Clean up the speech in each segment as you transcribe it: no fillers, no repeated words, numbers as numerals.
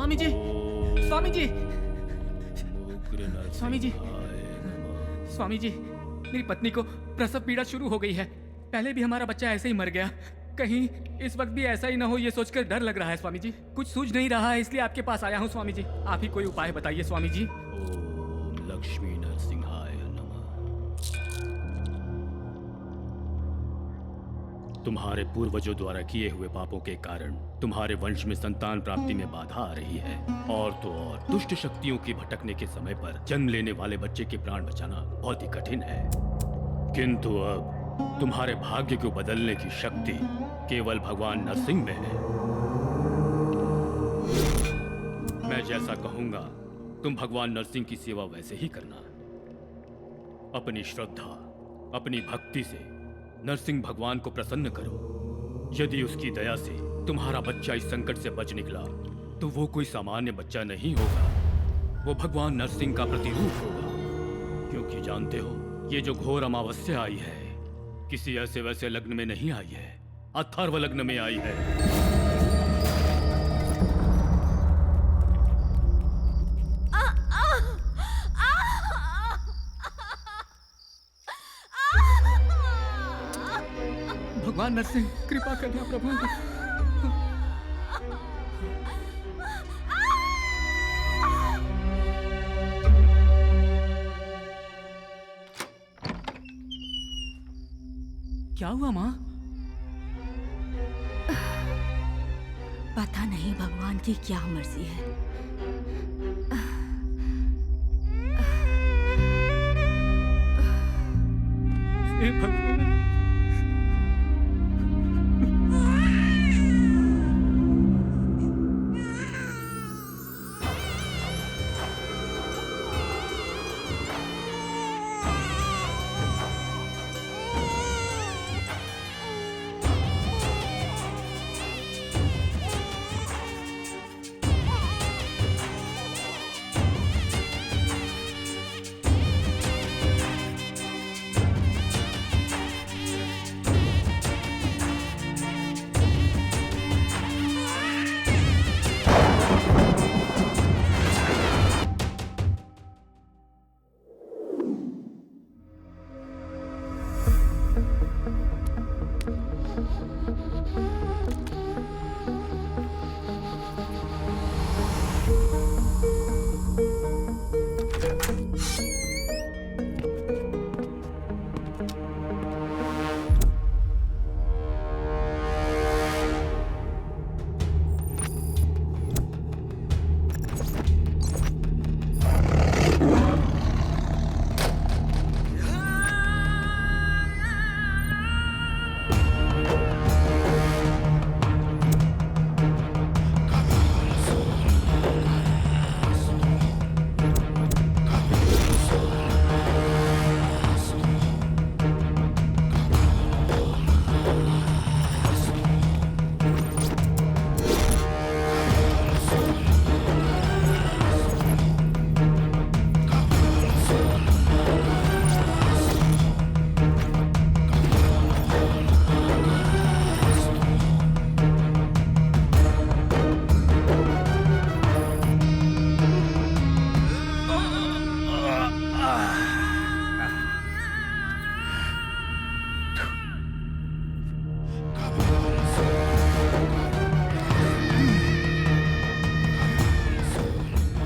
स्वामी जी, स्वामी जी, स्वामी जी, स्वामी जी, मेरी पत्नी को प्रसव पीड़ा शुरू हो गई है। पहले भी हमारा बच्चा ऐसे ही मर गया, कहीं इस वक्त भी ऐसा ही ना हो, ये सोचकर डर लग रहा है स्वामी जी। कुछ सूझ नहीं रहा है, इसलिए आपके पास आया हूँ स्वामी जी। आप ही कोई उपाय बताइए स्वामी जी। ओम लक्ष्मी नरसिंहाय नमः। तुम्हारे पूर्वजों द्वारा किए हुए पापों के कारण तुम्हारे वंश में संतान प्राप्ति में बाधा आ रही है। और तो और दुष्ट शक्तियों के भटकने के समय पर जन्म लेने वाले बच्चे के प्राण बचाना बहुत ही कठिन है। किंतु अब तुम्हारे भाग्य को बदलने की शक्ति केवल भगवान नरसिंह में है। मैं जैसा कहूंगा तुम भगवान नरसिंह की सेवा वैसे ही करना। अपनी श्रद्धा, अपनी भक्ति से नरसिंह भगवान को प्रसन्न करो। यदि उसकी दया से तुम्हारा बच्चा इस संकट से बच निकला तो वो कोई सामान्य बच्चा नहीं होगा, वो भगवान नरसिंह का प्रतिरूप होगा। क्योंकि जानते हो, ये जो घोर अमावस्या आई है किसी ऐसे वैसे लग्न में नहीं आई है, अथर्व लग्न में आई है। भगवान नरसिंह कृपा करना प्रभु। क्या हुआ माँ? पता नहीं भगवान की क्या मर्जी है। हे भगवान।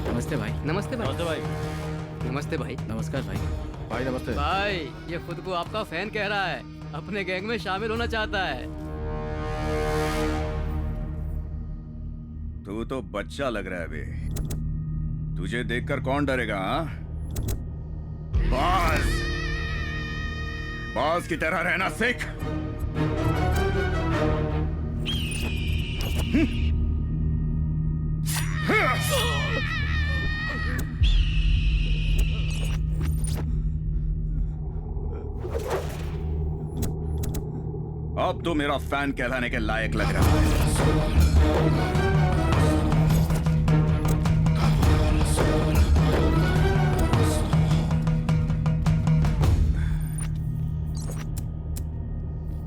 नमस्ते भाई। नमस्ते भाई। नमस्ते भाई। नमस्ते भाई। नमस्कार भाई। भाई नमस्ते। भाई ये खुद को आपका फैन कह रहा है, अपने गैंग में शामिल होना चाहता है। तू तो बच्चा लग रहा है बे। तुझे देखकर कौन डरेगा? हाँ, बाज बाज की तरह रहना सीख। अब तो मेरा फैन कहलाने के लायक लग रहा है।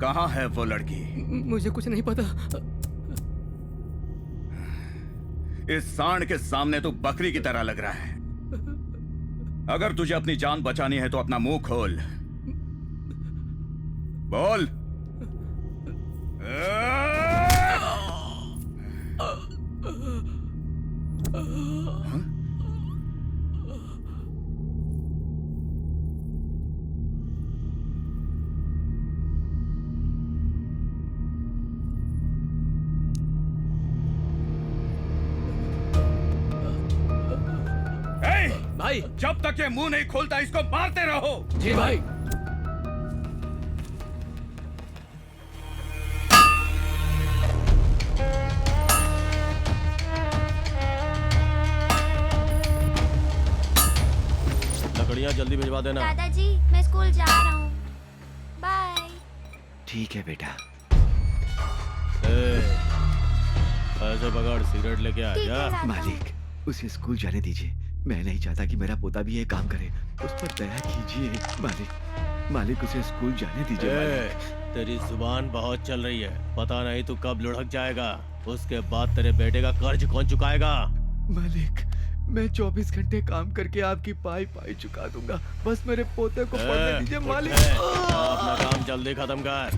कहाँ है वो लड़की? मुझे कुछ नहीं पता। इस सांड के सामने तू बकरी की तरह लग रहा है। अगर तुझे अपनी जान बचानी है तो अपना मुंह खोल, बोल। भाई। जब तक ये मुंह नहीं खोलता इसको मारते रहो। जी भाई। लकड़ियाँ जल्दी भिजवा देना। दादाजी मैं स्कूल जा रहा हूँ, बाय। ठीक है बेटा। ऐसे पकड़, सिगरेट लेके आ ठीक जा। है दादा। मालिक, उसे स्कूल जाने दीजिए। मैं नहीं चाहता कि मेरा पोता भी ये काम करे। उस पर दया कीजिए मालिक। मालिक, उसे स्कूल जाने दीजिए मालिक। तेरी जुबान बहुत चल रही है, पता नहीं तू कब लुढ़क जाएगा। उसके बाद तेरे बेटे का कर्ज कौन चुकाएगा? मालिक, मैं 24 घंटे काम करके आपकी पाई पाई चुका दूंगा। बस मेरे पोते को पढ़ने दीजिए मालिक। अपना काम जल्दी खत्म कर।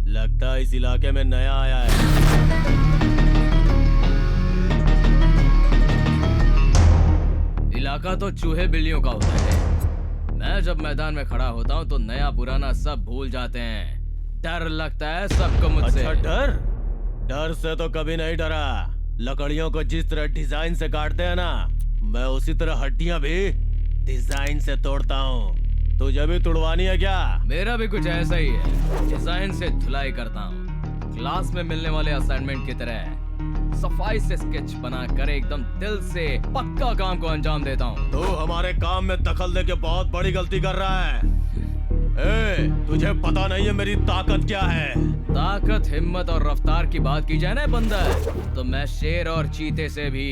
लगता है इस इलाके में नया आया है। इलाका तो चूहे बिल्लियों का होता है। मैं जब मैदान में खड़ा होता हूँ तो नया पुराना सब भूल जाते हैं। डर लगता है सबको मुझसे। अच्छा, डर? डर से तो कभी नहीं डरा। लकड़ियों को जिस तरह डिजाइन से काटते हैं ना, मैं उसी तरह हड्डियां भी डिजाइन से तोड़ता हूँ। तुझे भी तुड़वानी है क्या? मेरा भी कुछ ऐसा ही है, डिजाइन से धुलाई करता हूँ। क्लास में मिलने वाले असाइनमेंट की तरह सफाई से स्केच बना कर एकदम दिल से पक्का काम को अंजाम देता हूँ। तू हमारे काम में दखल देके बहुत बड़ी गलती कर रहा है। तुझे पता नहीं है मेरी ताकत क्या है? ताकत, हिम्मत और रफ्तार की बात की जाए ना बंदर, तो मैं शेर और चीते से भी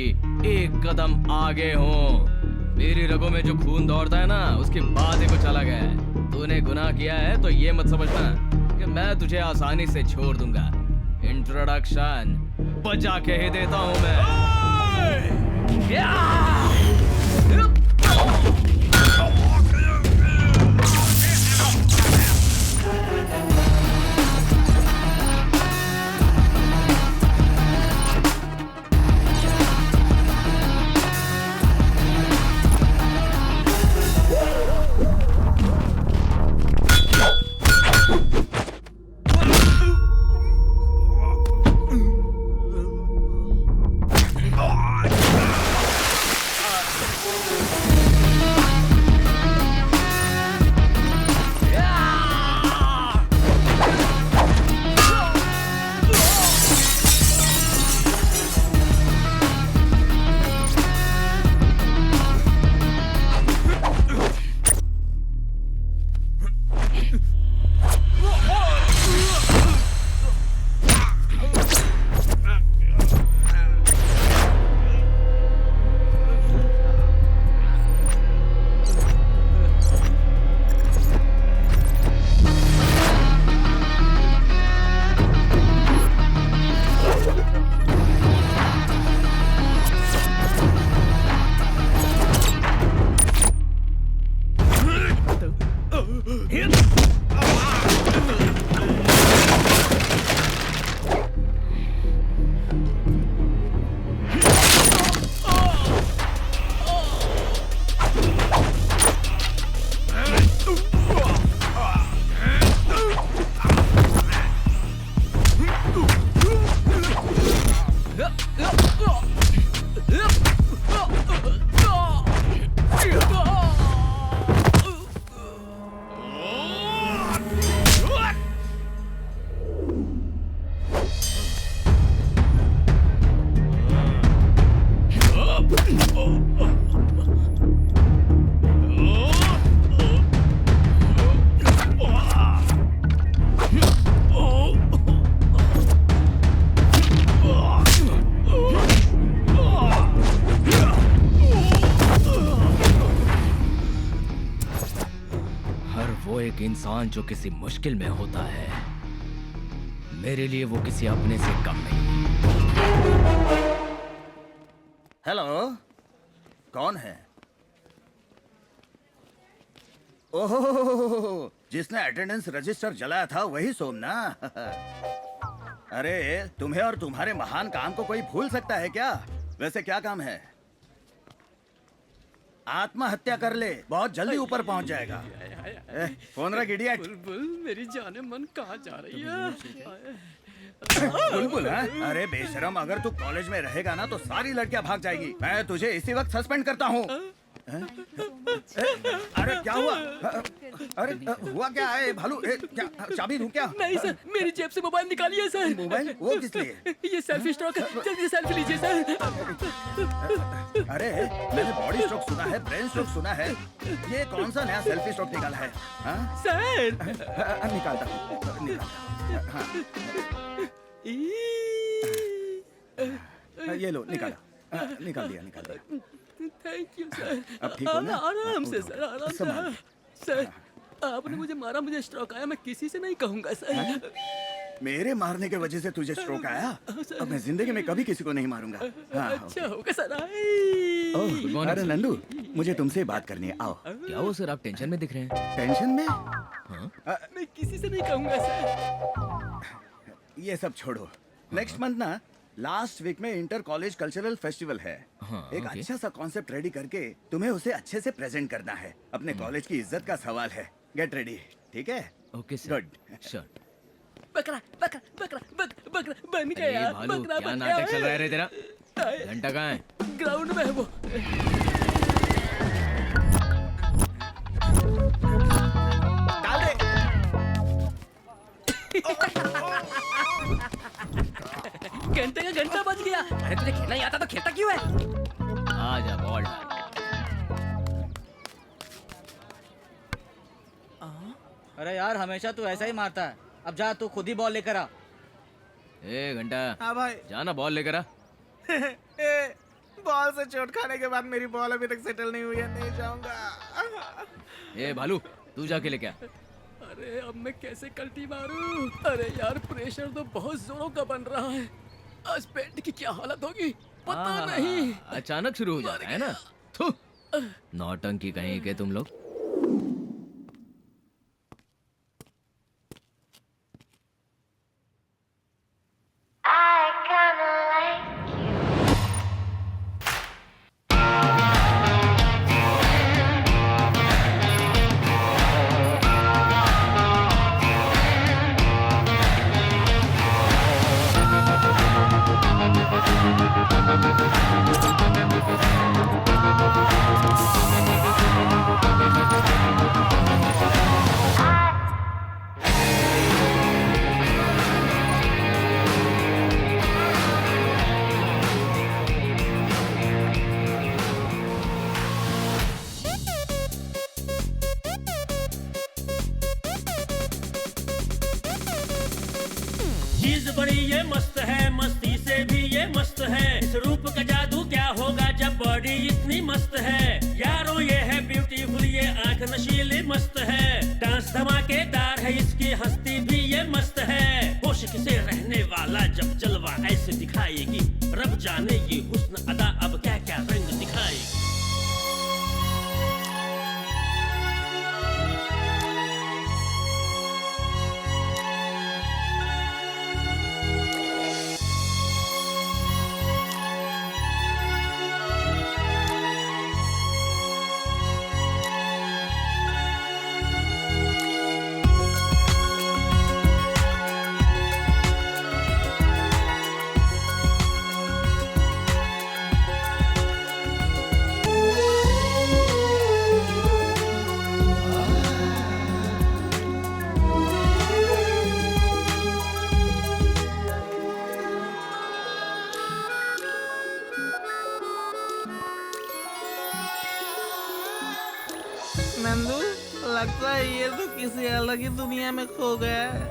एक कदम आगे हूँ। मेरी रगों में जो खून दौड़ता है ना, उसकी बात ही कुछ अलग है। तूने गुनाह किया है तो ये मत समझना कि मैं तुझे आसानी से छोड़ दूंगा। इंट्रोडक्शन बजा के ही देता हूँ मैं। एक इंसान जो किसी मुश्किल में होता है, मेरे लिए वो किसी अपने से कम नहीं। हेलो, कौन है? ओहो, जिसने अटेंडेंस रजिस्टर जलाया था वही सोम ना? अरे तुम्हें और तुम्हारे महान काम को कोई भूल सकता है क्या? वैसे क्या काम है? आत्महत्या कर ले, बहुत जल्दी ऊपर पहुंच जाएगा। फोन रख इडियट। बुलबुल मेरी जाने मन कहाँ जा रही है? बुलबुल है? अरे बेशरम, अगर तू कॉलेज में रहेगा ना तो सारी लड़कियां भाग जाएगी। मैं तुझे इसी वक्त सस्पेंड करता हूँ। अरे क्या हुआ? अरे हुआ क्या है भालू? क्या चाबी दूं क्या? नहीं सर, मेरी जेब से मोबाइल निकालिए सर। मोबाइल? वो किस लिए? ये सेल्फी स्ट्रोक है, जल्दी सेल्फी लीजिए सर। अरे मैंने बॉडी स्ट्रोक सुना है, ब्रेन स्ट्रोक सुना है, ये कौन सा नया सेल्फी स्ट्रोक निकाला है? हाँ? सर निकालता हूँ। ये लो, निकाला। निकाल दिया। Thank you sir. अब ठीक हो ना? आराम से सर, आराम संभाल। से। सर आपने मुझे मारा, मुझे स्ट्रोक आया, मैं किसी से नहीं कहूँगा सर। मेरे मारने के वजह से तुझे स्ट्रोक आया? अब मैं जिंदगी में कभी किसी को नहीं मारूंगा। हाँ, अच्छा होगा सर। ओह, अरे नंदू, मुझे तुमसे बात करनी है, आओ। क्या वो सर, आप टेंशन में दिख रहे हैं? टेंशन में? मैं किसी से नहीं कहूँगा सर। ये सब छोड़ो। नेक्स्ट मंथ ना लास्ट वीक में इंटर कॉलेज कल्चरल फेस्टिवल है। एक ओके। अच्छा सा कॉन्सेप्ट रेडी करके तुम्हें उसे अच्छे से प्रेजेंट करना है। अपने कॉलेज की इज्जत का सवाल है। गेट रेडी, ठीक है? Okay sir. गुड। श्योर। बकरा बकरा बकरा बकरा बन गया। भालू, बकरा क्या बन नाटक चल रहा है गया। रे तेरा? घंटा कहाँ है? ग्राउंड में है वो। घंटे का घंटा बज गया। अरे तुझे खेलना ही आता तो खेलता क्यों है? आ जा, बॉल डाल। अरे यार, हमेशा तू ऐसा ही मारता है। अब जा, तू खुद ही बॉल लेकर आ। ए घंटा, हाँ भाई। जाना बॉल लेकर आ। बॉल से चोट खाने के बाद मेरी बॉल अभी तक सेटल नहीं हुई है, नहीं जाऊंगा। ए भालू, तू जाके लेके आ। अरे अब मैं कैसे कल्टी मारूं? अरे यार प्रेशर तो बहुत जोरों का बन रहा है। आज पेट की क्या हालत होगी पता नहीं। अचानक शुरू हो जाता है ना। थू, नौटंकी कहीं के तुम लोग। I kinda like you. चीज बड़ी ये मस्त है, मस्ती से भी ये मस्त है। इस रूप का जादू क्या होगा जब बॉडी इतनी मस्त है। यारो ये है ब्यूटीफुल, ये आंख नशीली मस्त है। डांस धमाकेदार है, इसकी हस्ती भी ये मस्त है। होश से रहने वाला जब जलवा ऐसे दिखाएगी, रब जाने ये हुस्न अदा अब क्या क्या रंग दिखाएगी। लगता है ये तो किसी अलग ही दुनिया में खो गया है।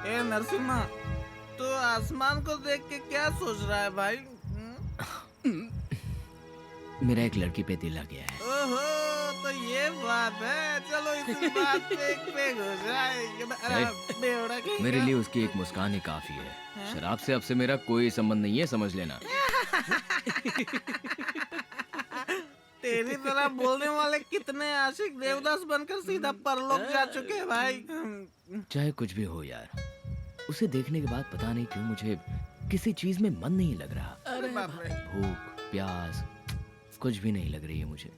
ए नरसिम्हा, तो आसमान को देख के क्या सोच रहा है भाई? मेरा एक लड़की पे दिल आ गया है। ओहो, तो ये बात है। चलो इसी बात पे एक पेग हो जाए। बेवड़ा कहीं मेरे का। लिए उसकी एक मुस्कान ही काफी है। शराब से अब से मेरा कोई संबंध नहीं है, समझ लेना। तेरी तरह बोलने वाले कितने आशिक देवदास बनकर सीधा परलोक जा चुके हैं भाई। चाहे कुछ भी हो यार, उसे देखने के बाद पता नहीं क्यों मुझे किसी चीज में मन नहीं लग रहा। अरे बाप रे। भूख प्यास कुछ भी नहीं लग रही है मुझे।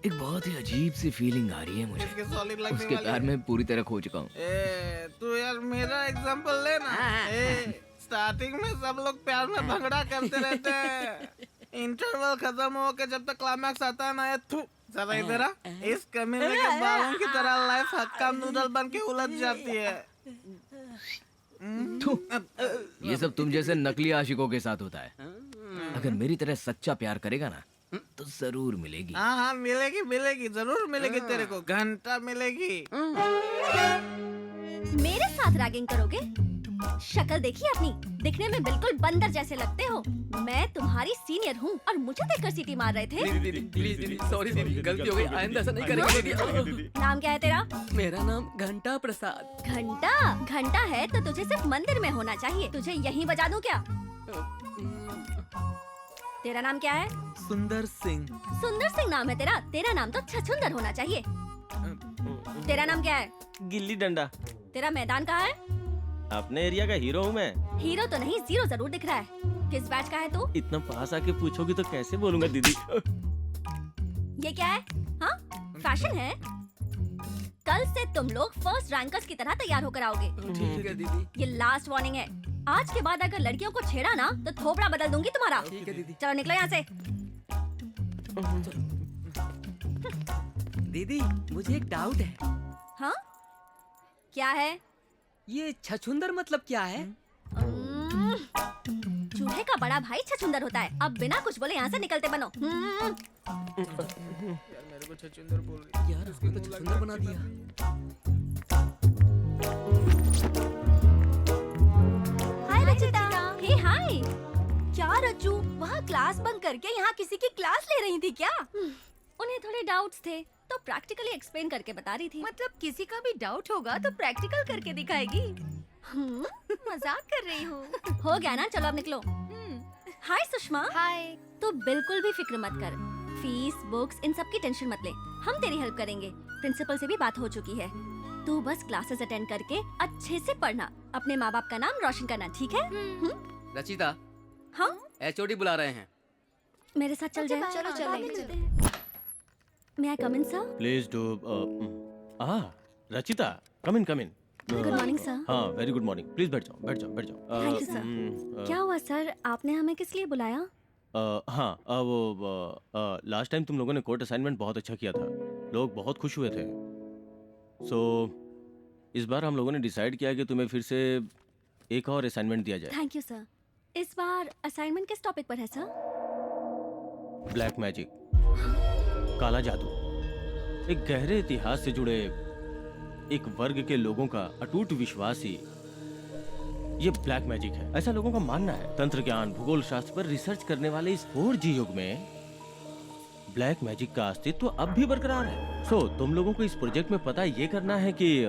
एक बहुत ही अजीब सी फीलिंग आ रही है मुझे। इसके solid लगने उसके वाली प्यार है। में पूरी तरह खो चुका हूँ। तू यार मेरा एग्जांपल लेना। स्टार्टिंग में सब लोग प्यार में भंगड़ा करते रहते हैं। इंटरवल खत्म हो के जब तक क्लाइमैक्स आता है ना, ये थू जरा इधर आ। इस कमीने के बालों की तरह लाइफ हक्का नूडल बन के उलझ जाती है। थू, ये सब तुम जैसे नकली आशिकों के साथ होता है। अगर मेरी तरह सच्चा प्यार करेगा ना तो जरूर मिलेगी। हाँ हाँ, मिलेगी मिलेगी, जरूर मिलेगी तेरे को। घंटा मिलेगी। मेरे साथ रैगिंग करोगे? शक्ल देखी अपनी, दिखने में बिल्कुल बंदर जैसे लगते हो। मैं तुम्हारी सीनियर हूँ और मुझे देखकर सीटी मार रहे थे। दीदी प्लीज दीदी, सॉरी दीदी, गलती हो गई, आइंदा ऐसा नहीं करेंगे दीदी। नाम क्या है तेरा? मेरा नाम घंटा प्रसाद। घंटा? घंटा है तो तुझे सिर्फ मंदिर में होना चाहिए। तुझे यहीं बजा दूं क्या? तेरा नाम क्या है? सुंदर सिंह। सुंदर सिंह नाम है तेरा? तेरा नाम तो छछुंदर होना चाहिए। तेरा नाम क्या है? गिल्ली डंडा। तेरा मैदान कहाँ है? अपने एरिया का हीरो हूँ मैं। हीरो तो नहीं, जीरो जरूर दिख रहा है। किस बैच का है तू? इतना पास आके पूछोगी तो कैसे बोलूंगा दीदी। ये क्या है? हाँ, फैशन है? कल से तुम लोग फर्स्ट रैंकर्स की तरह तैयार होकर आओगे। ठीक है दीदी। ये लास्ट वार्निंग है। आज के बाद अगर लड़कियों को छेड़ा ना तो थोपड़ा बदल दूंगी तुम्हारा। ठीक है दीदी। चलो निकलो यहाँ से। दीदी मुझे एक डाउट है। हाँ, क्या है? ये छछुंदर मतलब क्या है? चूहे का बड़ा भाई छछुंदर होता है। अब बिना कुछ बोले यहाँ से निकलते बनो। यार मेरे को छछुंदर बोल रही। यार उसको तो छछुंदर बना दिया। हाय रचिता। हे हाय। क्या रज्जू, वहाँ क्लास बंक करके यहाँ किसी की क्लास ले रही थी क्या? उन्हें थोड़े डाउट्स थे तो प्रैक्टिकली एक्सप्लेन करके बता रही थी। मतलब किसी का भी डाउट होगा तो प्रैक्टिकल करके दिखाएगी। मजाक कर रही हूँ। हो गया ना, चलो अब निकलो। हाय सुषमा। हाय। तू बिल्कुल भी फिक्र मत कर। फीस, बुक्स, इन सब की टेंशन मत ले। हम तेरी हेल्प करेंगे। प्रिंसिपल से भी बात हो चुकी है। तू बस क्लासेस अटेंड करके अच्छे से पढ़ना। अपने माँ बाप का नाम रोशन करना, ठीक है? रचिता, हाँ, HOD बुला रहे हैं। मेरे साथ चल जाए। चलो चलेंगे। मैं I come in sir? Please do. Rachita, come in come in. Good morning sir. हाँ, वेरी गुड मॉर्निंग। प्लीज बैठ जाओ बैठ जाओ बैठ जाओ। Thank you sir. क्या हुआ सर, आपने हमें किस लिए बुलाया? हाँ, वो लास्ट टाइम तुम लोगों ने कोर्ट असाइनमेंट बहुत अच्छा किया था। लोग बहुत खुश हुए थे। सो इस बार हम लोगों ने डिसाइड किया कि तुम्हें फिर से एक और असाइनमेंट दिया जाए। Thank you sir. इस बार असाइनमेंट किस टॉपिक पर है सर? ब्लैक मैजिक, काला जादू। एक गहरे इतिहास से जुड़े एक वर्ग के लोगों का अटूट विश्वास ही ये ब्लैक मैजिक है, ऐसा लोगों का मानना है। तंत्र ज्ञान, भूगोल शास्त्र पर रिसर्च करने वाले इस 4G युग में ब्लैक मैजिक का अस्तित्व अब भी बरकरार है। सो तुम लोगों को इस प्रोजेक्ट में पता ये करना है कि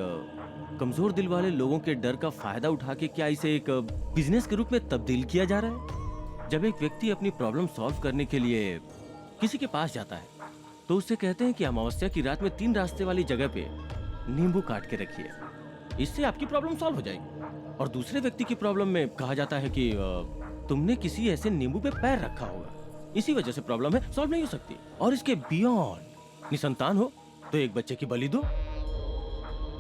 कमजोर दिल वाले लोगों के डर का फायदा उठा के क्या इसे एक बिजनेस के रूप में तब्दील किया जा रहा है। जब एक व्यक्ति अपनी प्रॉब्लम सॉल्व करने के लिए किसी के पास जाता है तो उससे कहते हैं कि अमावस्या की रात में 3 रास्ते वाली जगह पे नींबू काट के रखिए, इससे आपकी प्रॉब्लम सॉल्व हो जाएगी। और दूसरे व्यक्ति की प्रॉब्लम में कहा जाता है कि तुमने किसी ऐसे नींबू पे पैर रखा होगा, इसी वजह से प्रॉब्लम है, सॉल्व नहीं हो सकती। और इसके बियॉन्ड निसंतान हो तो एक बच्चे की बलि दो,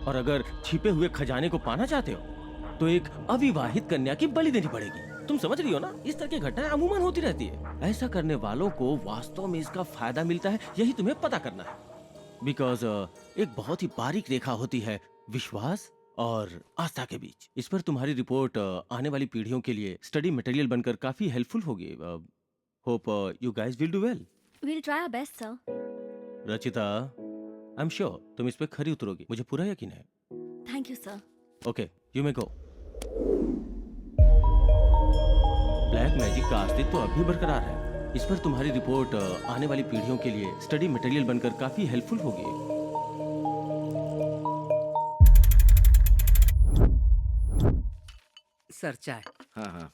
और अगर छिपे हुए खजाने को पाना चाहते हो तो एक अविवाहित कन्या की बलि देनी पड़ेगी। तुम समझ रही हो ना? इस तरह की घटनाएं अमूमन होती रहती है। ऐसा करने वालों को वास्तव में इसका फायदा मिलता है, यही तुम्हें पता करना है। बिकॉज एक बहुत ही बारीक रेखा होती है विश्वास और आस्था के बीच। इस पर तुम्हारी रिपोर्ट आने वाली पीढ़ियों के लिए स्टडी मटेरियल बनकर काफी हेल्पफुल होगी। Hope you guys will do well. We'll try our best, sir. Rachita, I am sure तुम इस पे खरी उतरोगी, मुझे पूरा यकीन है। Thank you, sir. Okay, you may go. Black magic का अस्तित्व अब भी बरकरार है। इस पर तुम्हारी रिपोर्ट आने वाली पीढ़ियों के लिए स्टडी मटेरियल बनकर काफी हेल्पफुल होगी। सर चाय। हाँ हाँ।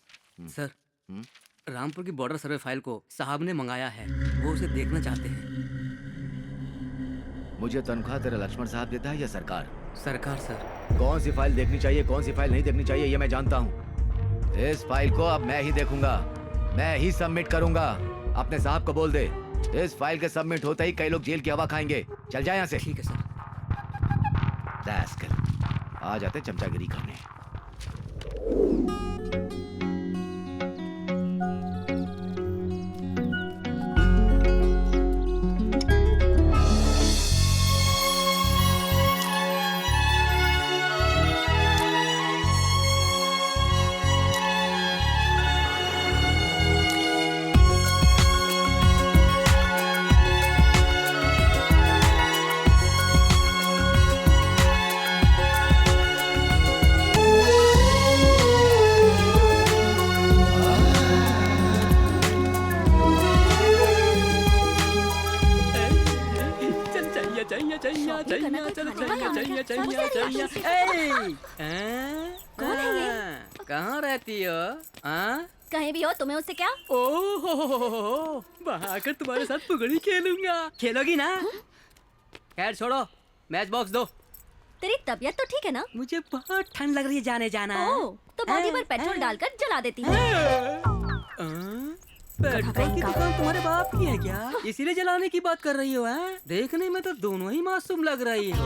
सर रामपुर की बॉर्डर सर्वे फाइल को साहब ने मंगाया है, वो उसे देखना चाहते हैं। मुझे तनख्वाह तेरा लक्ष्मण साहब देता है या सरकार? सरकार सर। कौन सी फाइल देखनी चाहिए, कौन सी फाइल नहीं देखनी चाहिए, ये मैं जानता हूँ। इस फाइल को अब मैं ही देखूंगा, मैं ही सबमिट करूंगा। अपने साहब को बोल दे, इस फाइल के सबमिट होते ही कई लोग जेल की हवा खाएंगे। चल जाए यहाँ से। ठीक है सर। रैस्कल, आ जाते चमचागिरी करने। कौन है ये? कहाँ रहती हो? कहीं भी हो, तुम्हें उससे क्या? ओह, आकर तुम्हारे साथ पुगड़ी खेलूंगा। खेलोगी ना? खैर छोड़ो, मैच बॉक्स दो। तेरी तबीयत तो ठीक है ना? मुझे बहुत ठंड लग रही है जाने जाना। ओह, तो बॉडी पर पेट्रोल डालकर जला देती हूँ। पेट्रोल की दुकान तुम्हारे बाप की है क्या? इसीलिए जलाने की बात कर रही हो? देखने में तो दोनों ही मासूम लग रही हो।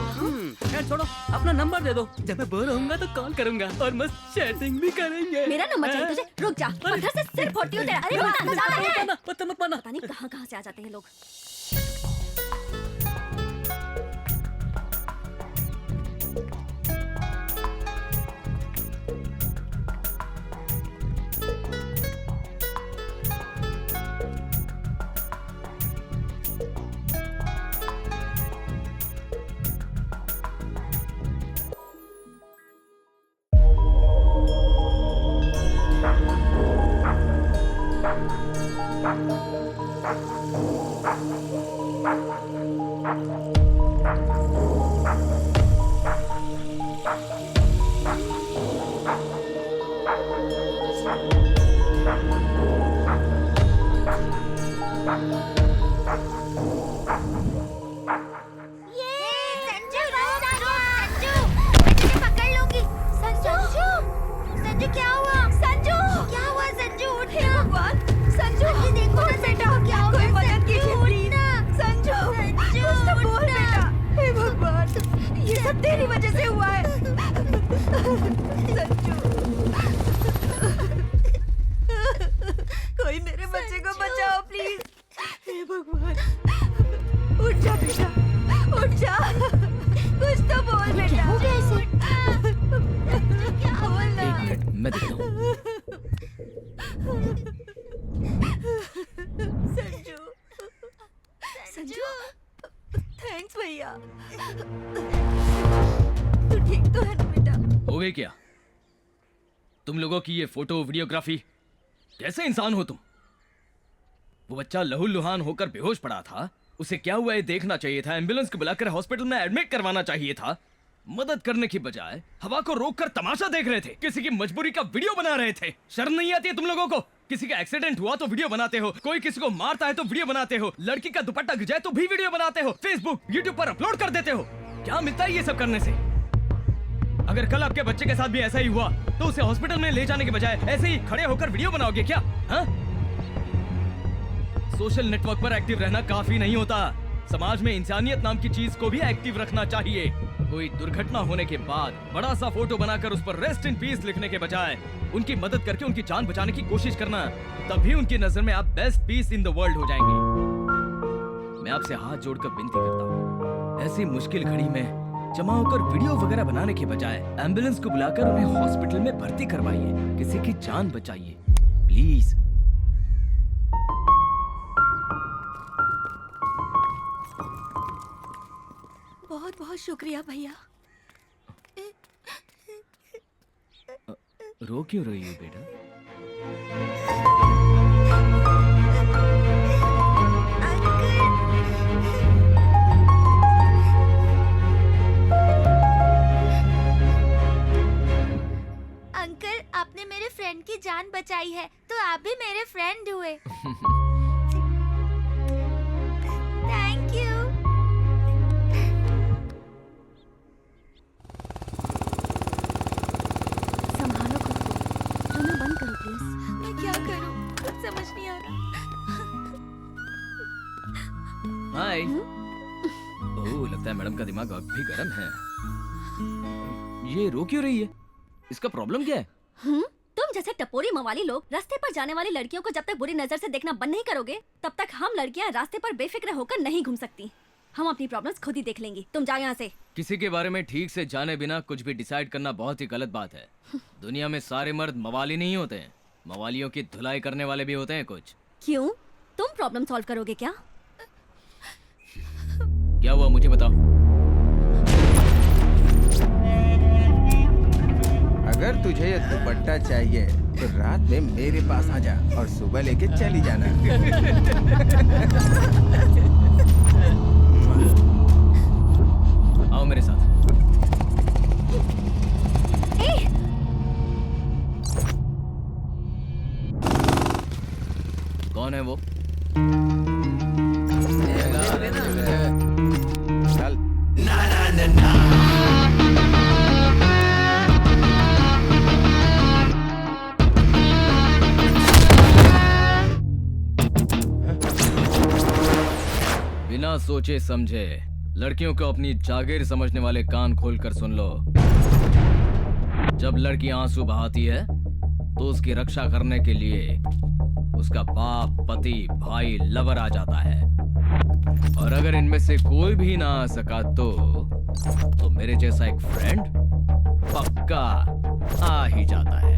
खैर छोड़ो, अपना नंबर दे दो, जब मैं बोर होऊंगा तो कॉल करूंगा और मस्त चैटिंग भी करेंगे। मेरा नंबर चाहिए तुझे? रुक जा, पत्थर से सिर फोड़ती हूँ तेरा। अरे बता, पता मत माना। पता नहीं कहाँ से आ जाते हैं लोग। तेरी वजह से हुआ है संजू। कोई मेरे बच्चे को बचाओ प्लीज। हे भगवान, उठ जा बेटा, उठ जा, कुछ तो बोल बेटा। क्या बोलना? एक मिनट, मैं देखता हूँ। संजू, संजू, थैंक्स भैया। तू ठीक तो है ना बेटा? हो गई क्या तुम लोगों की ये फोटो वीडियोग्राफी? कैसे इंसान हो तुम? वो बच्चा लहूलुहान होकर बेहोश पड़ा था, उसे क्या हुआ ये देखना चाहिए था, एम्बुलेंस को बुलाकर हॉस्पिटल में एडमिट करवाना चाहिए था। मदद करने की बजाय हवा को रोककर तमाशा देख रहे थे, किसी की मजबूरी का वीडियो बना रहे थे। शर्म नहीं आती है तुम लोगों को? किसी का एक्सीडेंट हुआ तो वीडियो बनाते हो, कोई किसी को मारता है तो वीडियो बनाते हो, लड़की का दुपट्टा गिर जाए तो भी वीडियो बनाते हो, फेसबुक यूट्यूब पर अपलोड कर देते हो। क्या मिलता है ये सब करने से? अगर कल आपके बच्चे के साथ भी ऐसा ही हुआ तो उसे हॉस्पिटल में ले जाने के बजाय ऐसे ही खड़े होकर वीडियो बनाओगे क्या? हाँ? सोशल नेटवर्क पर एक्टिव रहना काफी नहीं होता, समाज में इंसानियत नाम की चीज को भी एक्टिव रखना चाहिए। कोई दुर्घटना होने के बाद बड़ा सा फोटो बनाकर उस पर रेस्ट इन पीस लिखने के बजाय उनकी मदद करके उनकी जान बचाने की कोशिश करना, तभी उनकी नजर में आप best piece in the world हो जाएंगे। मैं आपसे हाथ जोड़कर विनती करता हूँ, ऐसी मुश्किल घड़ी में जमा होकर वीडियो वगैरह बनाने के बजाय एम्बुलेंस को बुलाकर उन्हें हॉस्पिटल में भर्ती करवाइए, किसी की जान बचाइए प्लीज। बहुत बहुत शुक्रिया भैया। रो क्यों रही हो बेटा? अंकल, आपने मेरे फ्रेंड की जान बचाई है, तो आप भी मेरे फ्रेंड हुए। Thank you. संभालो खुद को, रोना बंद करो प्लीज। मैं क्या करूं, कुछ समझ नहीं आ रहा। हाय। ओह, लगता है मैडम का दिमाग अब भी गर्म है। ये रो क्यों रही है? इसका प्रॉब्लम क्या है? तुम जैसे टपोरी मवाली लोग रास्ते पर जाने वाली लड़कियों को जब तक बुरी नजर से देखना बंद नहीं करोगे, तब तक हम लड़कियां रास्ते पर बेफिक्र होकर नहीं घूम सकती। हम अपनी प्रॉब्लम्स खुद ही देख लेंगी। तुम जाओ यहाँ से। किसी के बारे में ठीक से जाने बिना कुछ भी डिसाइड करना बहुत ही गलत बात है। दुनिया में सारे मर्द मवाली नहीं होते हैं, मवालियों की धुलाई करने वाले भी होते हैं कुछ। क्यों? तुम प्रॉब्लम सॉल्व करोगे क्या? क्या हुआ मुझे बताओ। अगर तुझे ये दुपट्टा चाहिए तो रात में मेरे पास आ जा और सुबह लेके चली जाना। आओ मेरे साथ। कौन है वो? चल। बिना सोचे समझे लड़कियों को अपनी जागीर समझने वाले कान खोलकर सुन लो। जब लड़की आंसू बहाती है तो उसकी रक्षा करने के लिए उसका बाप, पति, भाई, लवर आ जाता है। और अगर इनमें से कोई भी ना आ सका तो मेरे जैसा एक फ्रेंड पक्का आ ही जाता है।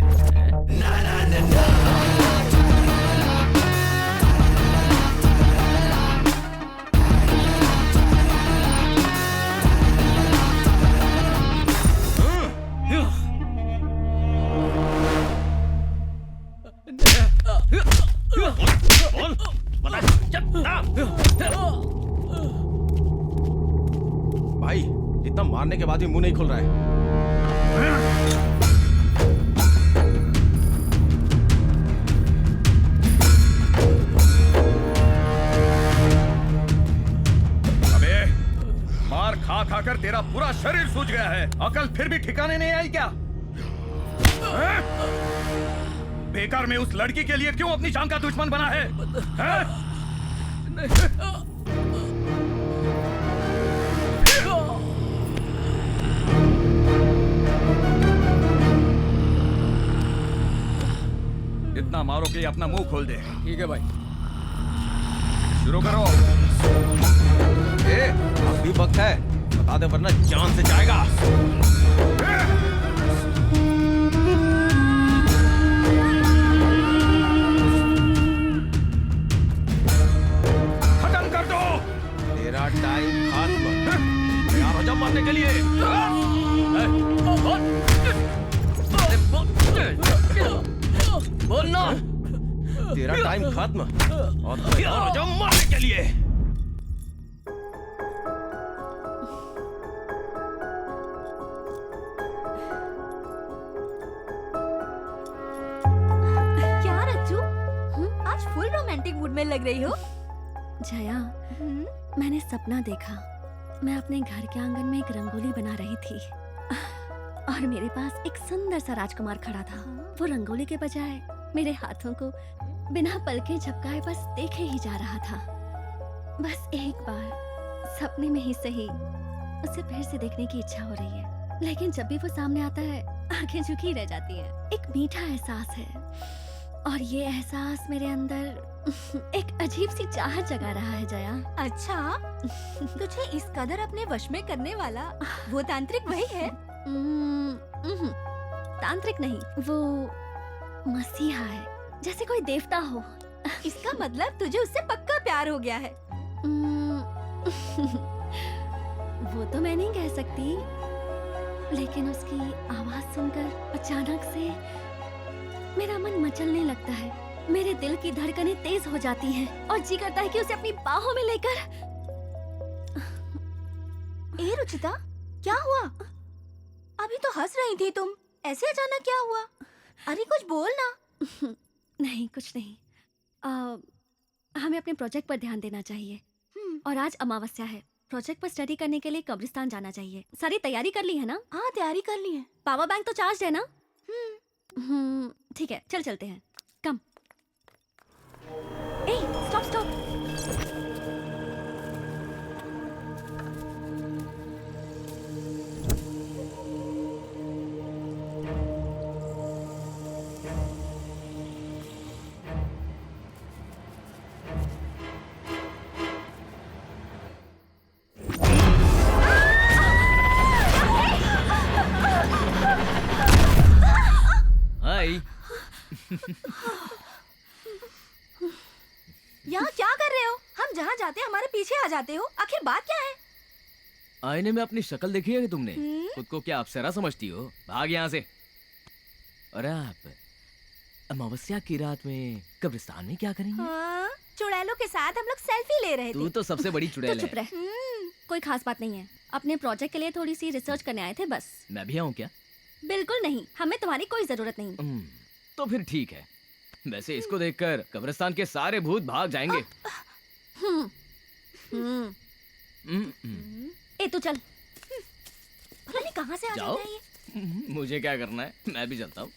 भाई, इतना मारने के बाद भी मुंह नहीं खुल रहा है। अबे, मार खा खा कर तेरा पूरा शरीर सूज गया है, अकल फिर भी ठिकाने नहीं आई क्या? हैं? बेकार में उस लड़की के लिए क्यों अपनी जान का दुश्मन बना है? हैं? इतना मारो कि अपना मुंह खोल दे। ठीक है भाई, शुरू करो। अभी वक्त है, बता दे वरना जान से जाएगा। खत्म कर दो। तेरा टाइम खत्म। तैयार हो जा मारने के लिए। बोलना। तेरा टाइम खत्म और तैयार हो जा मारने के लिए। क्या रज्जू, आज फुल रोमांटिक मूड में लग रही हो। जया, मैंने सपना देखा। मैं अपने घर के आंगन में एक रंगोली बना रही थी और मेरे पास एक सुंदर सा राजकुमार खड़ा था। वो रंगोली के बजाय मेरे हाथों को बिना पलके झपकाए बस देखे ही जा रहा था। बस एक बार सपने में ही सही उसे फिर से देखने की इच्छा हो रही है, लेकिन जब भी वो सामने आता है आंखें झुकी रह जाती है। एक मीठा एहसास है और ये एहसास मेरे अंदर एक अजीब सी चाहत जगा रहा है जया। अच्छा, तुझे इस कदर अपने वश में करने वाला वो तांत्रिक वही है? तांत्रिक नहीं, वो मसीहा है, जैसे कोई देवता हो। इसका मतलब तुझे उससे पक्का प्यार हो गया है। वो तो मैं नहीं कह सकती, लेकिन उसकी आवाज सुनकर अचानक से मेरा मन मचलने लगता है, मेरे दिल की धड़कनें तेज हो जाती हैं और जी करता है कि उसे अपनी बाहों में लेकर। ए रुचिता, क्या हुआ? अभी तो हंस रही थी तुम, ऐसे अचानक क्या हुआ? अरे कुछ बोल ना। नहीं, कुछ नहीं। हमें अपने प्रोजेक्ट पर ध्यान देना चाहिए। और आज अमावस्या है, प्रोजेक्ट पर स्टडी करने के लिए कब्रिस्तान जाना चाहिए। सारी तैयारी कर ली है ना? हाँ, तैयारी कर ली है। पावर बैंक तो चार्ज है ना? ठीक है, चल चलते हैं। कम। ए, स्टॉप स्टॉप। यहाँ क्या कर रहे हो? हम जहाँ जाते हमारे पीछे आ जाते हो, आखिर बात क्या है? आईने में अपनी शक्ल देखी है तुमने? खुद को क्या अप्सरा समझती हो? भाग यहाँ से। और आप अमावस्या की रात में कब्रिस्तान में क्या करेंगे? हाँ, चुड़ैलों के साथ हम लोग सेल्फी ले रहे थे। तू तो सबसे बड़ी चुड़ैल तो चुप है। रह। कोई खास बात नहीं है, अपने प्रोजेक्ट के लिए थोड़ी सी रिसर्च करने आए थे बस। मैं भी आऊँ क्या? बिल्कुल नहीं, हमें तुम्हारी कोई जरूरत नहीं। तो फिर ठीक है। वैसे इसको देखकर कब्रिस्तान के सारे भूत भाग जाएंगे। ए तू चल। पता नहीं कहाँ से आ जाओ। जाता है ये। मुझे क्या करना है, मैं भी चलता हूँ।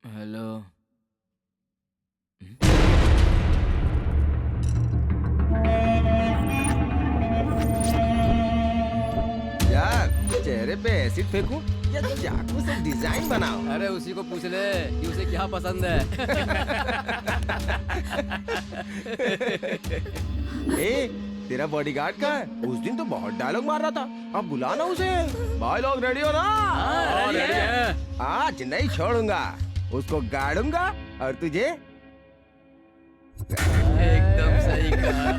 हेलो। यार, चेहरे पे एसिड फेंकूं या चाकू से डिजाइन बनाओ? अरे उसी को पूछ ले कि उसे क्या पसंद है। ए, तेरा बॉडीगार्ड कहाँ है? उस दिन तो बहुत डायलॉग मार रहा था, अब बुला ना उसे। भाई लोग रेडी हो ना? हाँ, रेडी है। आज नहीं छोड़ूंगा, उसको गाड़ूंगा और तुझे एकदम सही कहा।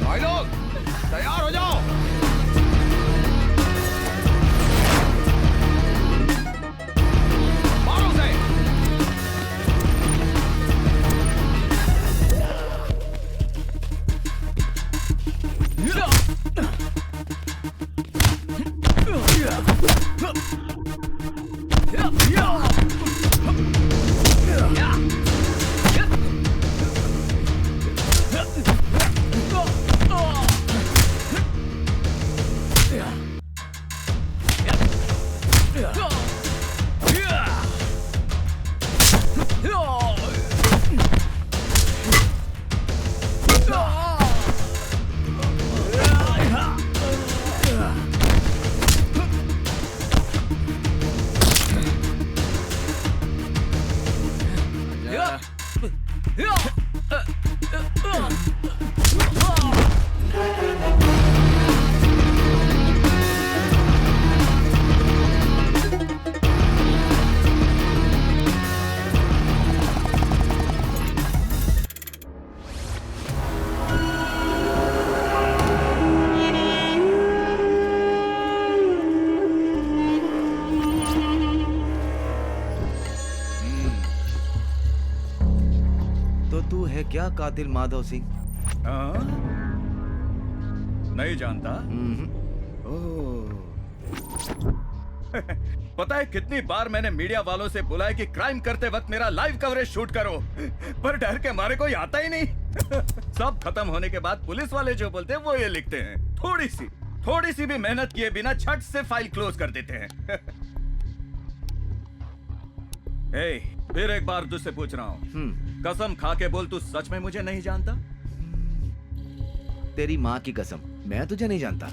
भाई लोग तैयार हो जाओ। मारो उसे। तो तू है क्या कातिल माधव सिंह? नहीं जानता? पता है कितनी बार मैंने मीडिया वालों से बोला है कि क्राइम करते वक्त मेरा लाइव कवरेज शूट करो, पर डर के मारे कोई आता ही नहीं। सब खत्म होने के बाद पुलिस वाले जो बोलते हैं वो ये लिखते हैं। थोड़ी सी भी मेहनत किए बिना झट से फाइल क्लोज कर देते हैं। फिर एक बार तुझसे पूछ रहा हूँ, कसम खा के बोल, तू सच में मुझे नहीं जानता? तेरी माँ की कसम, मैं तुझे नहीं जानता।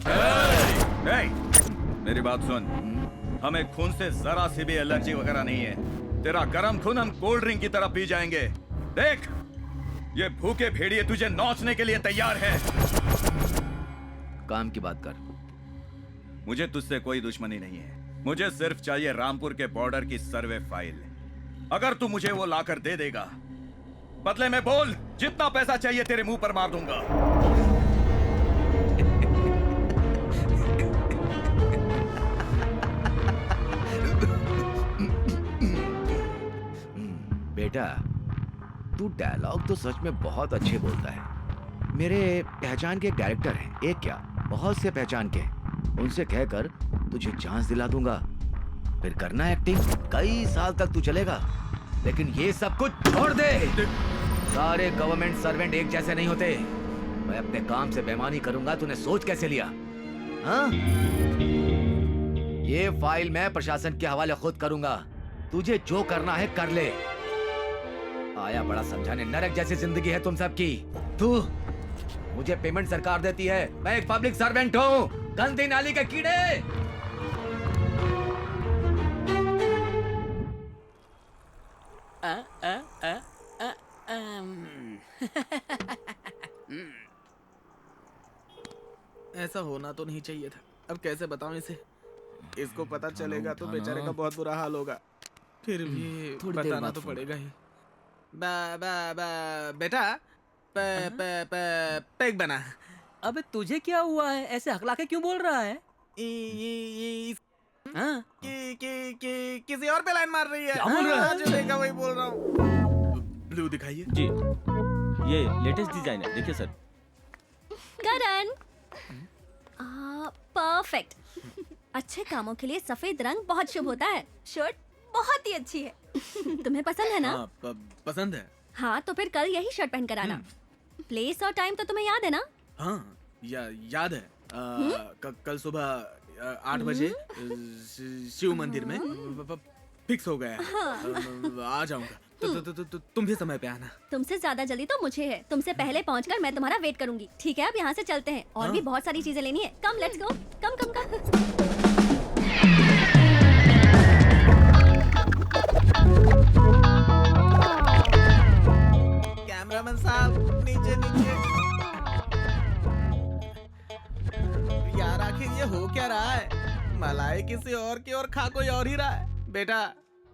मेरी बात सुन, हमें खून से जरा सी भी एलर्जी वगैरह नहीं है। तेरा गरम खून हम कोल्ड ड्रिंक की तरह पी जाएंगे। देख, ये भूखे भेड़िए तुझे नोचने के लिए तैयार है। काम की बात कर। मुझे तुझसे कोई दुश्मनी नहीं है, मुझे सिर्फ चाहिए रामपुर के बॉर्डर की सर्वे फाइल। अगर तू मुझे वो लाकर दे देगा, बदले में बोल, जितना पैसा चाहिए तेरे मुंह पर मार दूंगा। बेटा, तू डायलॉग तो सच में बहुत अच्छे बोलता है। मेरे पहचान के एक डायरेक्टर हैं, एक क्या बहुत से पहचान के। उनसे कहकर तुझे चांस दिला दूंगा, फिर करना एक्टिंग। कई साल तक तू चलेगा, लेकिन ये सब कुछ छोड़ दे। सारे गवर्नमेंट सर्वेंट एक जैसे नहीं होते। मैं अपने काम से बेईमानी करूंगा, तूने सोच कैसे लिया? हाँ? ये फाइल मैं प्रशासन के हवाले खुद करूंगा। तुझे जो करना है कर ले। आया बड़ा समझाने, नरक जैसी जिंदगी है तुम सबकी। तू, मुझे पेमेंट सरकार देती है, मैं एक पब्लिक सर्वेंट हूँ। गंदी नाली के कीड़े। ऐसा होना तो नहीं चाहिए था। अब कैसे बताऊं इसे? इसको पता चलेगा तो बेचारे का बहुत बुरा हाल होगा। फिर भी बताना तो पड़ेगा ही। बेटा, पैक बना। अबे तुझे क्या हुआ है? ऐसे हकला के क्यों बोल रहा है? हाँ? किसी और पे लाइन मार रही है। क्या बोल रहा है? जो देखा वही बोल रहा हूँ। ब्लू दिखाइए जी, ये लेटेस्ट डिजाइन है, देखिए सर। करण, परफेक्ट। अच्छे कामों के लिए सफेद रंग बहुत शुभ होता है। शर्ट बहुत ही अच्छी है। तुम्हें पसंद है ना? पसंद है। हाँ, तो फिर कल यही शर्ट पहन कर आना। प्लेस और टाइम तो तुम्हें याद है ना? हाँ, याद है। कल सुबह 8 बजे शिव मंदिर में फिक्स हो गया है। आ जाऊंगा। तो तुम भी समय पे आना। तुमसे ज्यादा जल्दी तो मुझे है। तुमसे पहले पहुंचकर मैं तुम्हारा वेट करूंगी। ठीक है, अब यहाँ से चलते हैं। और भी बहुत सारी चीजें लेनी है। कम, let's go. Come come come. Cameraman साहब, नीचे नीचे। यार आखिर ये हो क्या रहा है? मलाई किसी और की और खा कोई और ही रहा है। बेटा,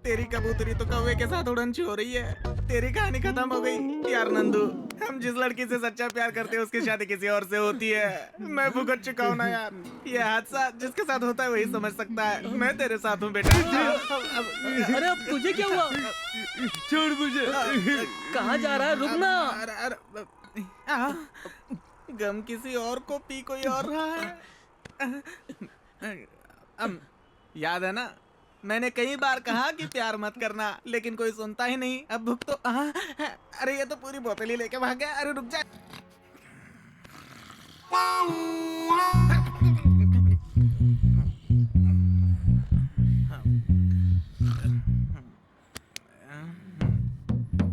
तेरी कबूतरी तो कौवे के साथ उड़नछी हो रही है। तेरी कहानी खत्म हो गई। यार नंदू, हम जिस लड़की से सच्चा प्यार करते हैं उसकी शादी किसी और से होती है। मैं भुगत चुका हूँ ना यार। ये हादसा जिसके साथ होता है वही समझ सकता है। मैं तेरे साथ हूँ बेटा। अरे अब तुझे क्या हुआ? छोड़ मुझे। कहाँ जा रहा है? रुकना। गम किसी और को पी कोई और रहा है। याद है ना, मैंने कई बार कहा कि प्यार मत करना, लेकिन कोई सुनता ही नहीं। अब भुक तो अरे ये तो पूरी बोतल ही लेके भाग गया। अरे रुक जा।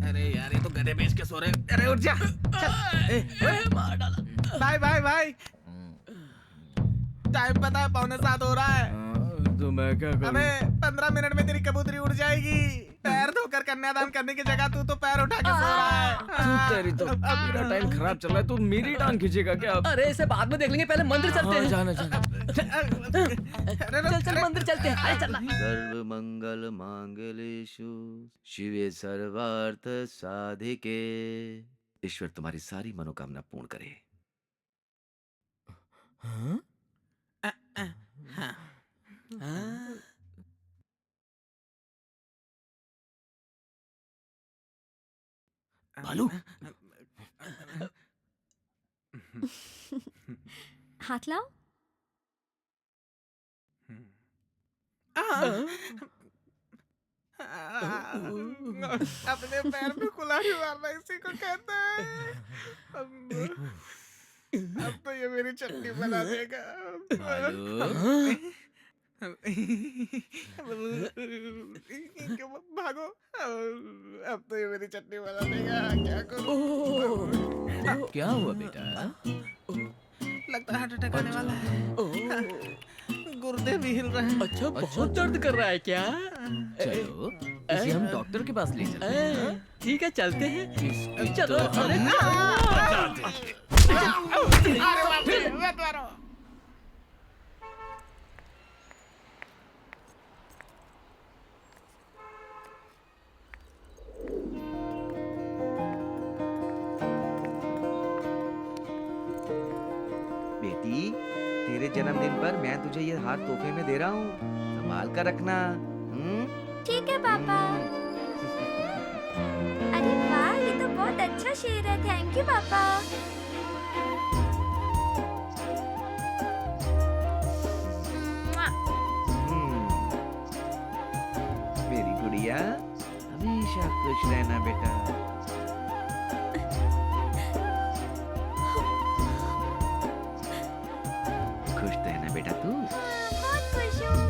अरे यार, ये तो गधे बेच के सो रहे। अरे उठ जा। मार डाला। भाई भाई भाई, टाइम पता है 6:45 हो रहा है। तो मैं क्या करूं? अबे 15 मिनट में तेरी कबूतरी उड़ जाएगी। पैर धोकर कन्यादान करने की जगह तू तो पैर उठा के सो रहा है। तेरी तो मेरा टाइम खराब चल रहा है। तू मेरी टांग खींचेगा क्या? अरे इसे बाद में देख लेंगे, पहले मंदिर चलते हैं। जाना जाना। चल चल मंदिर चलते हैं। अरे चलना। सर्व मंगल मांगलेषु शिवे सर्वार्थ साधिके। ईश्वर तुम्हारी सारी मनोकामना पूर्ण करे। भालू। हाथ लाओ। अपने पैर में कुल्हाड़ी मारना इसी को कहते हैं। अब तो ये मेरी चटनी बना देगा। भागो, अब तो ये मेरी चटनी बना देगा। क्या करूं? क्या हुआ बेटा? लगता है हार्ट अटैक आने वाला है। गुर्दे भी हिल रहे हैं। अच्छा, बहुत दर्द कर रहा है क्या? चलो इसे हम डॉक्टर के पास ले चलते हैं। ठीक है, चलते हैं। चलो। अरे बाप रे, मत मारो। बेटी, तेरे जन्मदिन पर मैं तुझे ये हार तोहफे में दे रहा हूँ, संभाल कर रखना। ठीक है पापा। अरे वाह, ये तो बहुत अच्छा शेर है। थैंक यू पापा। मेरी गुड़िया, हमेशा खुश रहना बेटा। खुश तो है ना बेटा तू? बहुत खुश हूँ।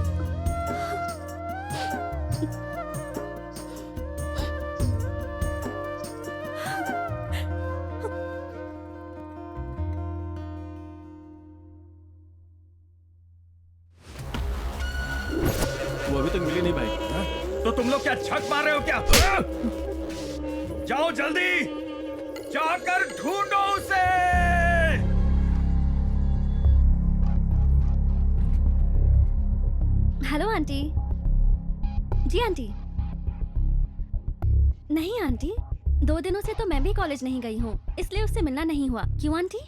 वो अभी तक मिली नहीं भाई। तो तुम लोग क्या छक मार रहे हो क्या? जाओ जल्दी, जाकर ढूंढो उसे। Hello aunty. जी आंटी। नहीं आंटी, 2 दिनों से तो मैं भी कॉलेज नहीं गई हूँ, इसलिए उससे मिलना नहीं हुआ। क्यों आंटी?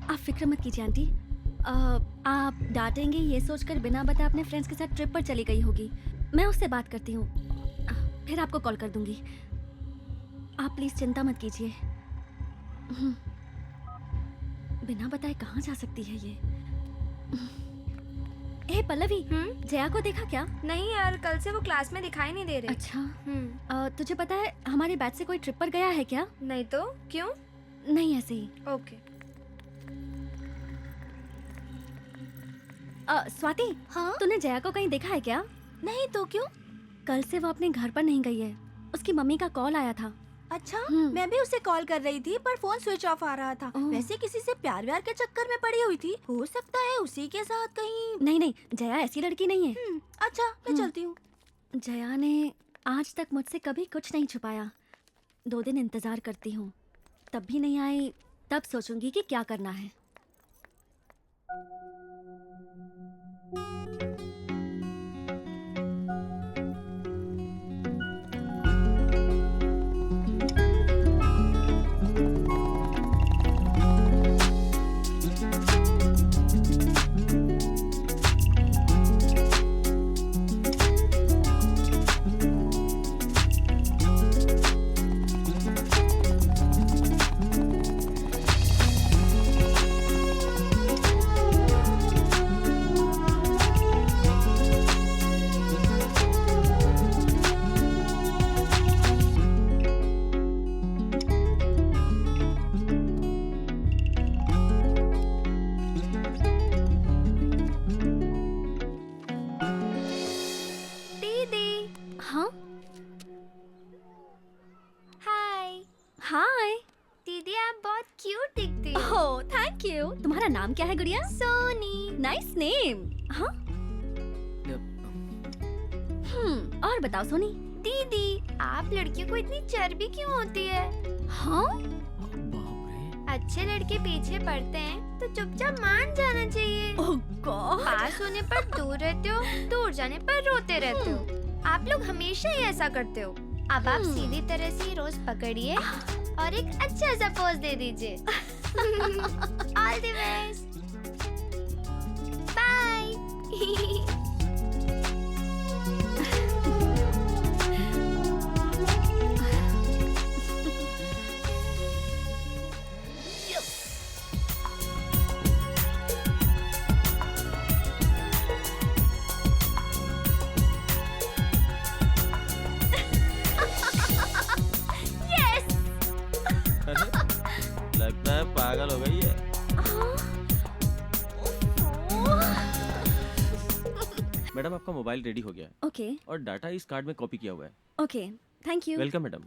आप फिक्र मत कीजिए आंटी। आप डांटेंगे ये सोचकर बिना बताए अपने फ्रेंड्स के साथ ट्रिप पर चली गई होगी। मैं उससे बात करती हूँ, फिर आपको कॉल कर दूंगी। आप प्लीज चिंता मत कीजिए। बिना बताए कहाँ जा सकती है ये? ए पल्लवी, जया को देखा क्या? नहीं यार, कल से वो क्लास में दिखाई नहीं दे रहे। अच्छा, तुझे पता है हमारे बैच से कोई ट्रिप पर गया है क्या? नहीं तो क्यों? नहीं, ऐसे ही। ओके। स्वाति, हाँ? तूने जया को कहीं देखा है क्या? नहीं तो क्यों? कल से वो अपने घर पर नहीं गई है। उसकी मम्मी का कॉल आया था। अच्छा, मैं भी उसे कॉल कर रही थी पर फोन स्विच ऑफ आ रहा था। वैसे किसी से प्यार व्यार के चक्कर में पड़ी हुई थी, हो सकता है उसी के साथ कहीं। नहीं नहीं, जया ऐसी लड़की नहीं है। अच्छा, मैं चलती हूँ। जया ने आज तक मुझसे कभी कुछ नहीं छुपाया। 2 दिन इंतजार करती हूँ, तब भी नहीं आई, तब सोचूंगी कि क्या करना है। तुम्हारा नाम क्या है गुड़िया? सोनी। Nice name. हाँ? और बताओ सोनी। दीदी, आप लड़कियों को इतनी चर्बी क्यों होती है? हाँ? अच्छे लड़के पीछे पड़ते हैं तो चुपचाप मान जाना चाहिए। ओह गॉड। पास होने पर दूर रहते हो, दूर जाने पर रोते रहते हो। आप लोग हमेशा ही ऐसा करते हो। अब आप सीधी तरह से रोज पकड़िए और एक अच्छा सा पोज दे दीजिए। All the best. Bye. Madam आपका मोबाइल रेडी हो गया है ओके और डाटा इस कार्ड में कॉपी किया हुआ है। Okay, thank you. Welcome madam.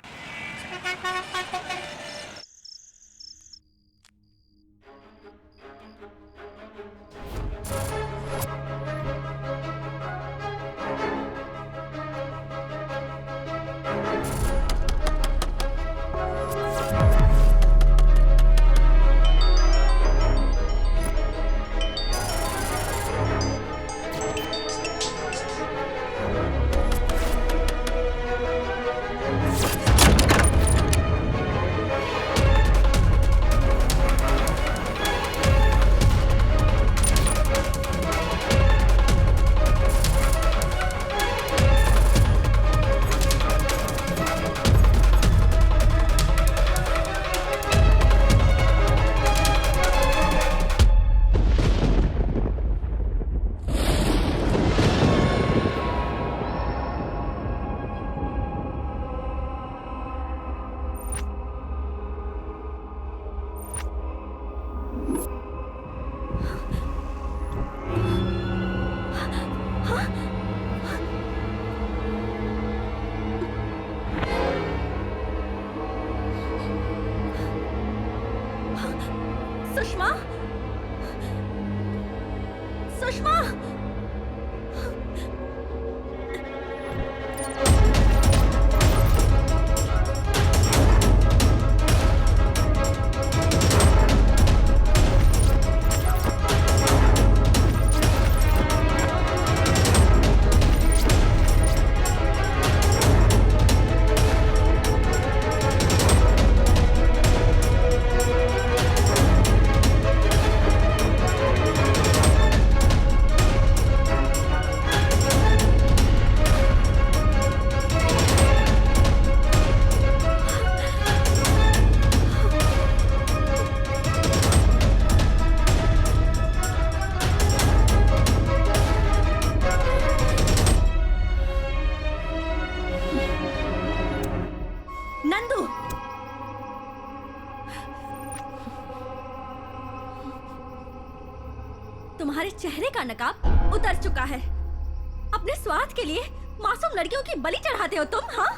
Sushma, Sushma, Nandu, तुम्हारे चेहरे का नकाब उतर चुका है। अपने स्वार्थ के लिए मासूम लड़कियों की बलि चढ़ाते हो तुम, हाँ?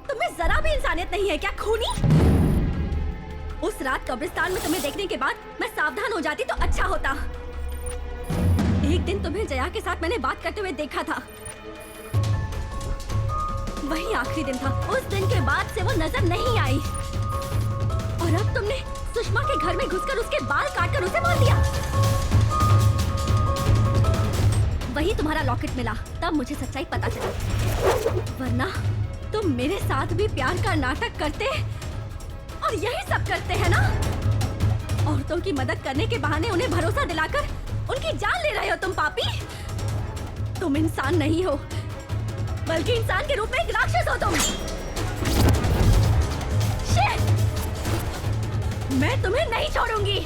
तुम्हें जरा भी इंसानियत नहीं है क्या, खूनी? उस रात कब्रिस्तान में तुम्हें देखने के बाद मैं सावधान हो जाती तो अच्छा होता। एक दिन तुम्हें जया के साथ मैंने बात करते हुए देखा था। वही आखिरी दिन था। उस दिन के बाद से वो नजर नहीं आई। और अब तुमने सुषमा के घर में घुसकर उसके बाल काटकर उसे मार दिया। वही तुम्हारा लॉकेट मिला, तब मुझे सच्चाई पता चली। वरना तुम मेरे साथ भी प्यार का नाटक करते और यही सब करते हैं ना? औरतों की मदद करने के बहाने उन्हें भरोसा दिलाकर उनकी जान ले रहे हो तुम पापी। तुम इंसान नहीं हो, बल्कि इंसान के रूप में एक राक्षस हो तुम। शिट! मैं तुम्हें नहीं छोड़ूंगी।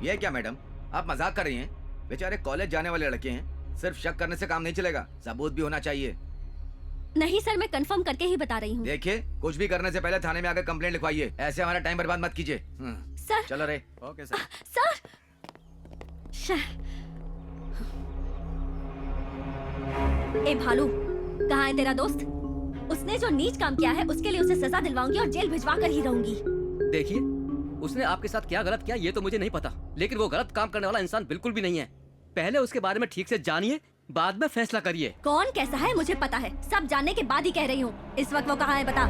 ये क्या मैडम, आप मजाक कर रही हैं? बेचारे कॉलेज जाने वाले लड़के हैं। सिर्फ शक करने से काम नहीं चलेगा, सबूत भी होना चाहिए। नहीं सर, मैं कंफर्म करके ही बता रही हूँ। देखिए, कुछ भी करने से पहले थाने में आकर कंप्लेंट लिखवाइए। ऐसे हमारा टाइम बर्बाद मत कीजिए। सर। चलो रे। Okay sir. सर। ए भालू, कहाँ है तेरा दोस्त? उसने जो नीच काम किया है उसके लिए उसे सजा दिलवाऊंगी और जेल भिजवा कर ही रहूंगी। देखिए, उसने आपके साथ क्या गलत किया ये तो मुझे नहीं पता, लेकिन वो गलत काम करने वाला इंसान बिल्कुल भी नहीं है। पहले उसके बारे में ठीक से जानिए, बाद में फैसला करिए। कौन कैसा है मुझे पता है, सब जानने के बाद ही कह रही हूँ। इस वक्त वो कहाँ है बता।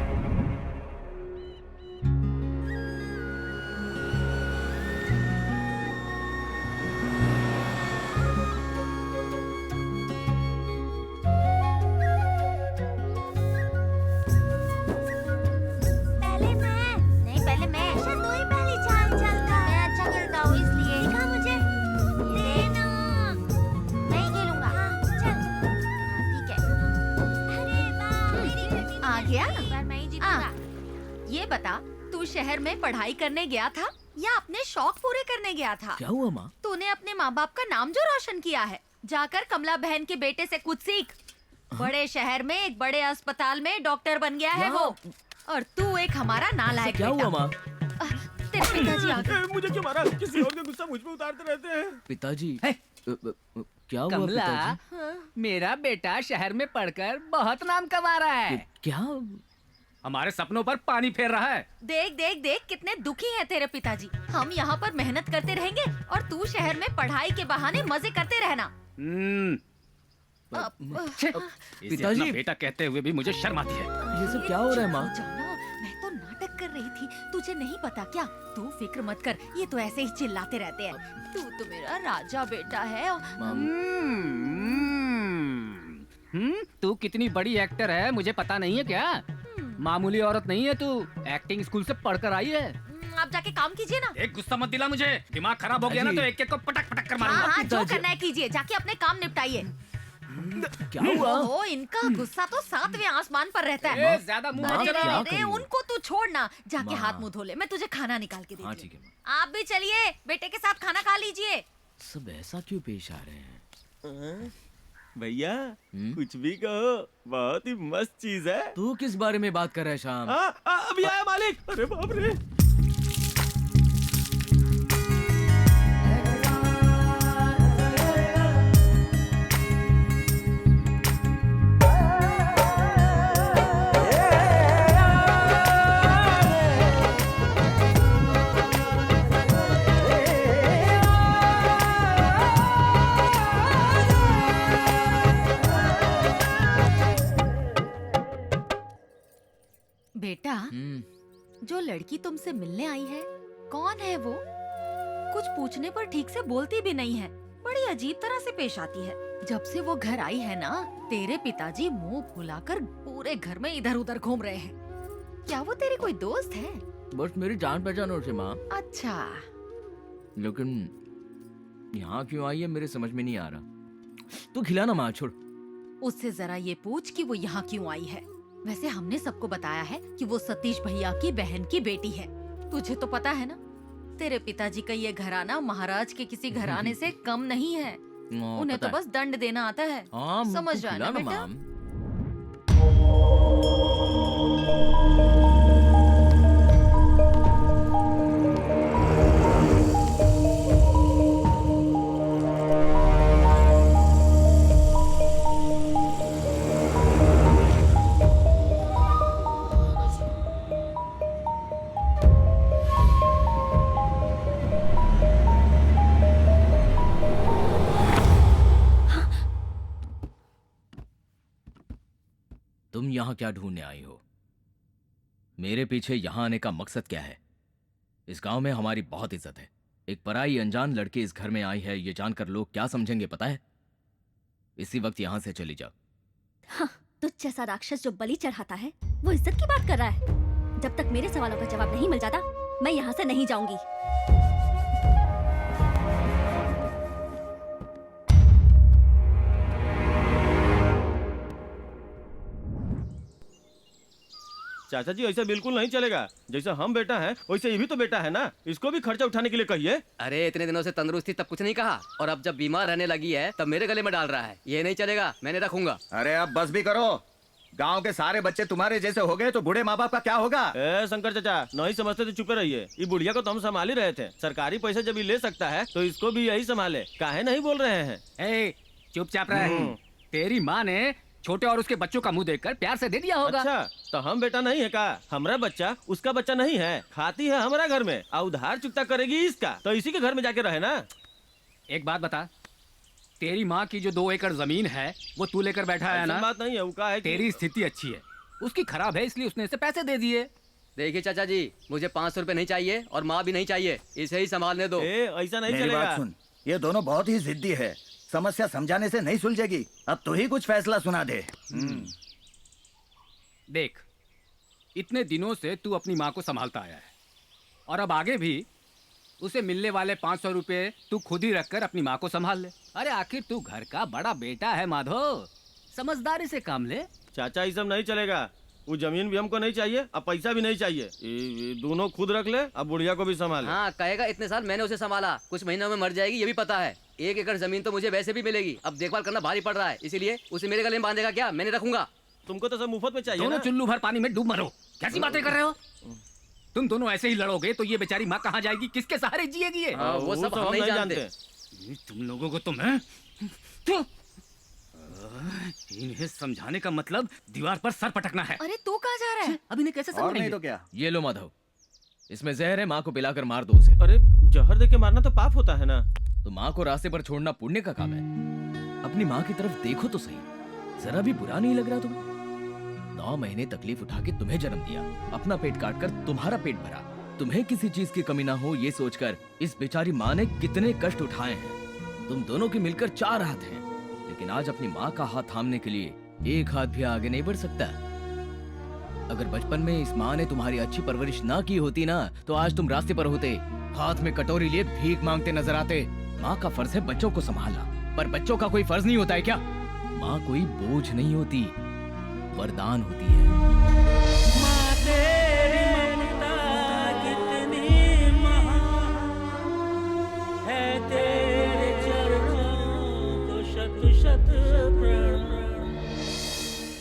गया? बार मैं ही आ, जीतूंगा। ये बता, तू शहर में पढ़ाई करने गया था या अपने शौक पूरे करने गया था? क्या हुआ माँ? तूने अपने माँ बाप का नाम जो रोशन किया है, जाकर कमला बहन के बेटे से कुछ सीख। बड़े शहर में एक बड़े अस्पताल में डॉक्टर बन गया है वो, और तू एक हमारा नालायक क्या हुआ माँ? तेरे पिताजी आ गए। मुझे क्यों मारा? किसी और का गुस्सा मुझ पे उतारते रहते हैं। पिताजी क्या हुआ कमला, पिताजी? मेरा बेटा शहर में पढ़कर बहुत नाम कमा रहा है। क्या? हमारे सपनों पर पानी फेर रहा है। देख देख देख कितने दुखी हैं तेरे पिताजी। हम यहाँ पर मेहनत करते रहेंगे और तू शहर में पढ़ाई के बहाने मजे करते रहना। पिताजी, अपना बेटा कहते हुए भी मुझे शर्म आती है। ये सब क्या हो रहा है माँ? जानो, मैं तो नाटक कर रही थी, तुझे नहीं पता क्या? तू फिक्र मत कर, ये तो ऐसे ही चिल्लाते रहते हैं। तू तो मेरा राजा बेटा है। तू कितनी बड़ी एक्टर है मुझे पता नहीं है क्या? मामूली औरत नहीं है तू, एक्टिंग स्कूल से पढ़कर आई है। आप जाके काम कीजिए ना। एक गुस्सा मत दिला मुझे, दिमाग खराब हो गया ना तो एक एक को पटक पटक कर मारूंगा। हाँ, जो करना है कीजिए, जाके अपने काम निपटाइए। क्या हुआ? ओहो, इनका गुस्सा तो 7वें आसमान पर रहता है। ज्यादा मुंह अरे, मत चला। क्या अरे, करूं? उनको तू छोड़ना, जाके माँ। हाथ मुंह धो ले, मैं तुझे खाना निकाल के हाँ देती ठीक हूँ। है। आप भी चलिए, बेटे के साथ खाना खा लीजिए। सब ऐसा क्यों पेश आ रहे हैं? भैया कुछ भी कहो, बहुत ही मस्त चीज है। तू किस बारे में बात कर रहा है शाम? अभी आया मालिक। अरे बाप रे। बेटा, जो लड़की तुमसे मिलने आई है, कौन है वो? कुछ पूछने पर ठीक से बोलती भी नहीं है, बड़ी अजीब तरह से पेश आती है। जब से वो घर आई है ना, तेरे पिताजी मुंह फुलाकर पूरे घर में इधर उधर घूम रहे हैं। क्या वो तेरी कोई दोस्त है? बस मेरी जान पहचान हो से माँ। अच्छा, लेकिन यहाँ क्यों आई है मेरे समझ में नहीं आ रहा। तू खिलाना माँ, छोड़। उससे जरा ये पूछ कि वो यहाँ क्यों आई है। वैसे हमने सबको बताया है कि वो सतीश भैया की बहन की बेटी है। तुझे तो पता है ना, तेरे पिताजी का ये घराना महाराज के किसी घराने से कम नहीं है। उन्हें तो बस दंड देना आता है। हाँ, समझ तू रहा है ना खिलाना बेटा? माँ। तुम यहाँ क्या ढूंढने आई हो? मेरे पीछे यहाँ आने का मकसद क्या है? इस गांव में हमारी बहुत इज्जत है। एक पराई अनजान लड़की इस घर में आई है, ये जानकर लोग क्या समझेंगे पता है? इसी वक्त यहाँ से चली जाओ। हाँ, तुझ जैसा राक्षस जो बलि चढ़ाता है, वो इज्जत की बात कर रहा है। जब तक मेरे सवालों का जवाब नहीं मिल जाता, मैं यहाँ से नहीं जाऊंगी। चाचा जी ऐसा बिल्कुल नहीं चलेगा। जैसा हम बेटा है वैसे ये भी तो बेटा है ना, इसको भी खर्चा उठाने के लिए कहिए। अरे इतने दिनों से तंदुरुस्ती तब कुछ नहीं कहा, और अब जब बीमार रहने लगी है तब मेरे गले में डाल रहा है। ये नहीं चलेगा, मैंने रखूंगा। अरे अब बस भी करो। गांव के सारे बच्चे तुम्हारे जैसे हो गए तो बूढ़े माँ बाप का क्या होगा? ए शंकर चाचा, नहीं समझते तो चुपे रहिए। ये बुढ़िया को तो हम संभाल ही रहे थे। सरकारी पैसे जब ये ले सकता है तो इसको भी यही संभाले। काहे नहीं बोल रहे हैं? ए, चुपचाप रह। तेरी माँ ने छोटे और उसके बच्चों का मुंह देखकर प्यार से दे दिया होगा। अच्छा, तो हम बेटा नहीं है का? हमारा बच्चा उसका बच्चा नहीं है। खाती है हमारा घर में और उधार चुकता करेगी इसका, तो इसी के घर में जाके रहे ना। एक बात बता, तेरी माँ की जो 2 एकड़ जमीन है वो तू लेकर बैठा है ना? बात नहीं है, वो का है कि... तेरी स्थिति अच्छी है, उसकी खराब है, इसलिए उसने इसे पैसे दे दिए। देखिए चाचा जी, मुझे 500 रुपए नहीं चाहिए और माँ भी नहीं चाहिए, इसे ही संभालने दो। ऐसा नहीं मेरी बात सुन, ये दोनों बहुत ही जिद्दी है। समस्या समझाने से नहीं सुलझेगी। अब तू ही कुछ फैसला सुना दे। देख, इतने दिनों से तू अपनी माँ को संभालता आया है और अब आगे भी उसे मिलने वाले 500 रुपए तू खुद ही रखकर अपनी माँ को संभाल ले। अरे आखिर तू घर का बड़ा बेटा है माधो, समझदारी से काम ले। चाचा ये सब नहीं चलेगा। वो जमीन भी हमको नहीं चाहिए, अब पैसा भी नहीं चाहिए। ये दोनों खुद रख ले, अब बुढ़िया को भी संभाल। हाँ कहेगा इतने साल मैंने उसे संभाला, कुछ महीनों में मर जाएगी ये भी पता है। 1 एकड़ जमीन तो मुझे वैसे भी मिलेगी, अब देखभाल करना भारी पड़ रहा है, इसीलिए उसे मेरे गले में बांधेगा क्या, मैंने रखूंगा। तुमको तो सब मुफ्त में चाहिए दोनों ना? चुल्लू भर पानी में डूब मरो। कैसी बातें कर रहे हो? तुम दोनों ऐसे ही लड़ोगे तो ये बेचारी माँ कहाँ जाएगी, किसके सहारे जिएगी ये? वो सब हम नहीं जानते। तुम लोगों को तो मैं इन्हें समझाने का मतलब दीवार पर सर पटकना है। अरे तू कहाँ जा रहा है? अब इन्हें कैसे समझाएंगे? तो क्या? ये लो माधव, इसमें जहर है, माँ को पिलाकर मार दो उसे। अरे जहर देके मारना तो पाप होता है ना। तो माँ को रास्ते पर छोड़ना पुण्य का काम है। अपनी माँ की तरफ देखो तो सही, जरा भी बुरा नहीं लग रहा तुम्हें? 9 महीने तकलीफ उठा के तुम्हें जन्म दिया, अपना पेट काट कर तुम्हारा पेट भरा, तुम्हें किसी चीज की कमी ना हो ये सोचकर इस बेचारी माँ ने कितने कष्ट उठाए हैं। तुम दोनों के मिलकर 4 हाथ हैं, लेकिन आज अपनी माँ का हाथ थामने के लिए 1 हाथ भी आगे नहीं बढ़ सकता। अगर बचपन में इस माँ ने तुम्हारी अच्छी परवरिश ना की होती ना, तो आज तुम रास्ते पर होते, हाथ में कटोरी लिए भीख मांगते नजर आते। माँ का फर्ज है बच्चों को संभालना, पर बच्चों का कोई फर्ज नहीं होता है क्या? माँ कोई बोझ नहीं होती, वरदान होती है।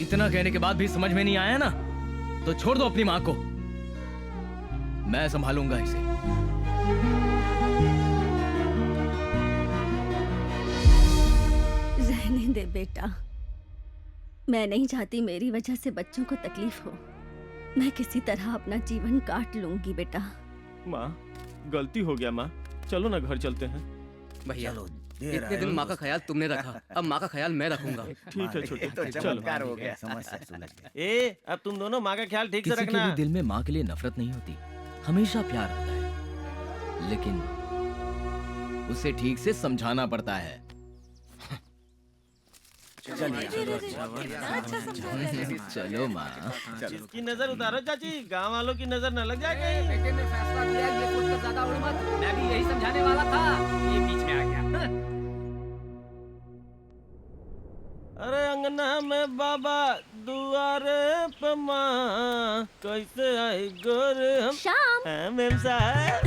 इतना कहने के बाद भी समझ में नहीं आया ना, तो छोड़ दो अपनी माँ को, मैं संभालूंगा इसे। रहने दे बेटा, मैं नहीं चाहती मेरी वजह से बच्चों को तकलीफ हो। मैं किसी तरह अपना जीवन काट लूंगी बेटा। माँ गलती हो गया माँ, चलो ना घर चलते हैं। भैया इतने दिन माँ का ख्याल तुमने रखा, अब माँ का ख्याल मैं रखूंगा। ठीक है छोटे, तो चमत्कार हो गया, समस्या सुलझ गई। ए अब तुम दोनों माँ का ख्याल ठीक से किसी के रखना। भी दिल में माँ के लिए नफरत नहीं होती, हमेशा प्यार होता है, लेकिन उसे ठीक से समझाना पड़ता है। चलो माँ। इसकी नजर उतारो चाची, गांव वालों की नजर न लग जाए कहीं। बेटे ने फैसला किया, ये सोचकर ज्यादा उड़ मत। मैं भी यही समझाने वाला था, ये बीच में आ गया। अरे अंगना में बाबा दुआरे पे माँ, कैसे आई गोरे हम। श्याम, हाँ मेम साहब।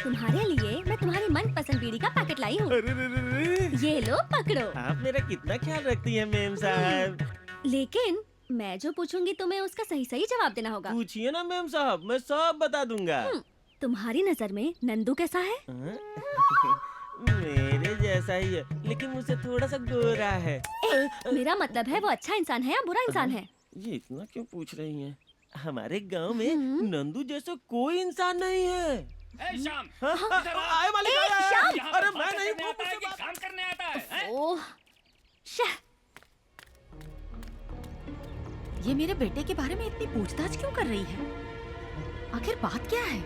तुम्हारे लिए मैं तुम्हारी मनपसंद बीड़ी का पैकेट लाई हूँ। अरे रे रे रे। ये लो पकड़ो। आप मेरा कितना ख्याल रखती हैं मेम साहब। लेकिन मैं जो पूछूंगी तुम्हें उसका सही सही जवाब देना होगा। पूछिए ना मेम साहब, मैं सब बता दूंगा। तुम्हारी नजर में नंदू कैसा है? मेरे जैसा ही है, लेकिन मुझसे थोड़ा सा गोरा है। मेरा मतलब है वो अच्छा इंसान है या बुरा इंसान है? ये इतना क्यों पूछ रही हैं? हमारे गांव में नंदू जैसा कोई इंसान नहीं है। श्याम, आए मालिक, आए, श्याम! अरे मैं नहीं, वो आता है कि काम करने आता है? ओह, शह! ये मेरे बेटे के बारे में इतनी पूछताछ क्यों कर रही है? आखिर बात क्या है?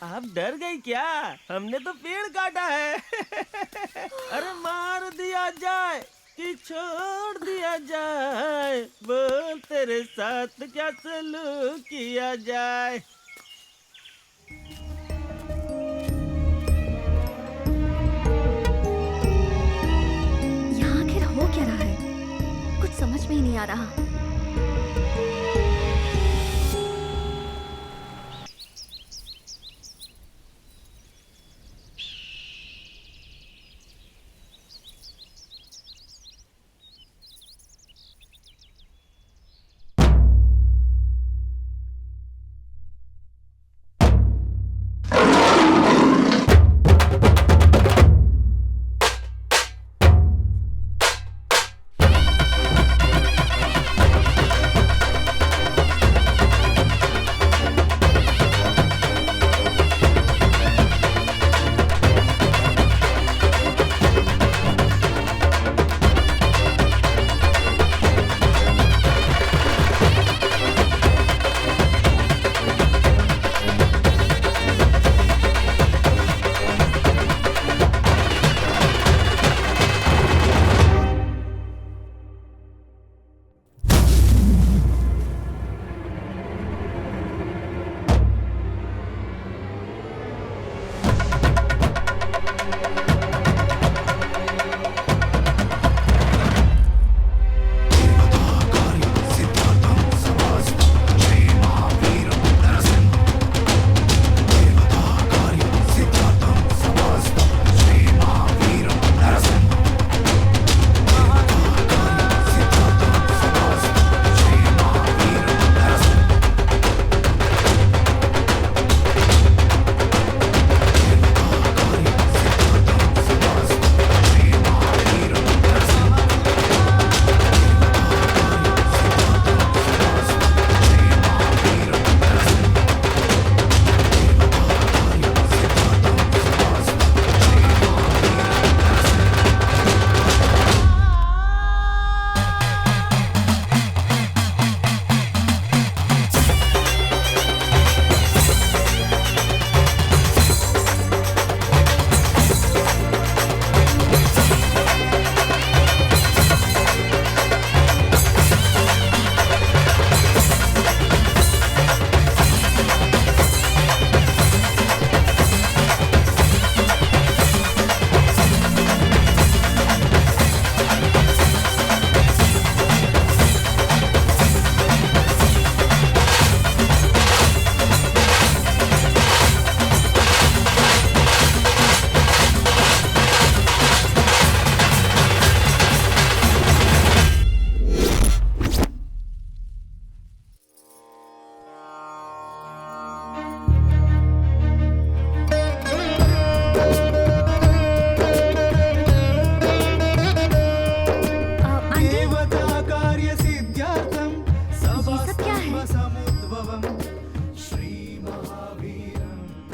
आप डर गई क्या? हमने तो पेड़ काटा है। अरे मार दिया जाए कि छोड़ दिया जाए, बोल तेरे साथ क्या सलूक किया जाए। रहा।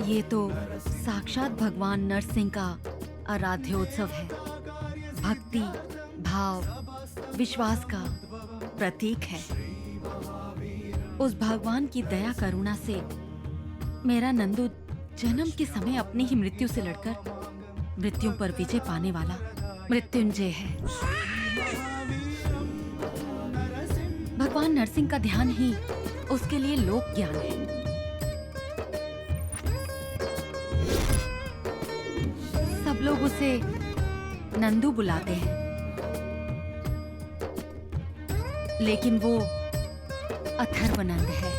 ये तो साक्षात भगवान नरसिंह का आराध्योत्सव है। भक्ति, भाव, विश्वास का प्रतीक है। उस भगवान की दया करुणा से मेरा नंदू जन्म के समय अपनी ही मृत्यु से लड़कर मृत्यु पर विजय पाने वाला मृत्युंजय है। भगवान नरसिंह का ध्यान ही उसके लिए लोक ज्ञान है। सब लोग उसे नंदू बुलाते हैं, लेकिन वो अथर्वनंद है।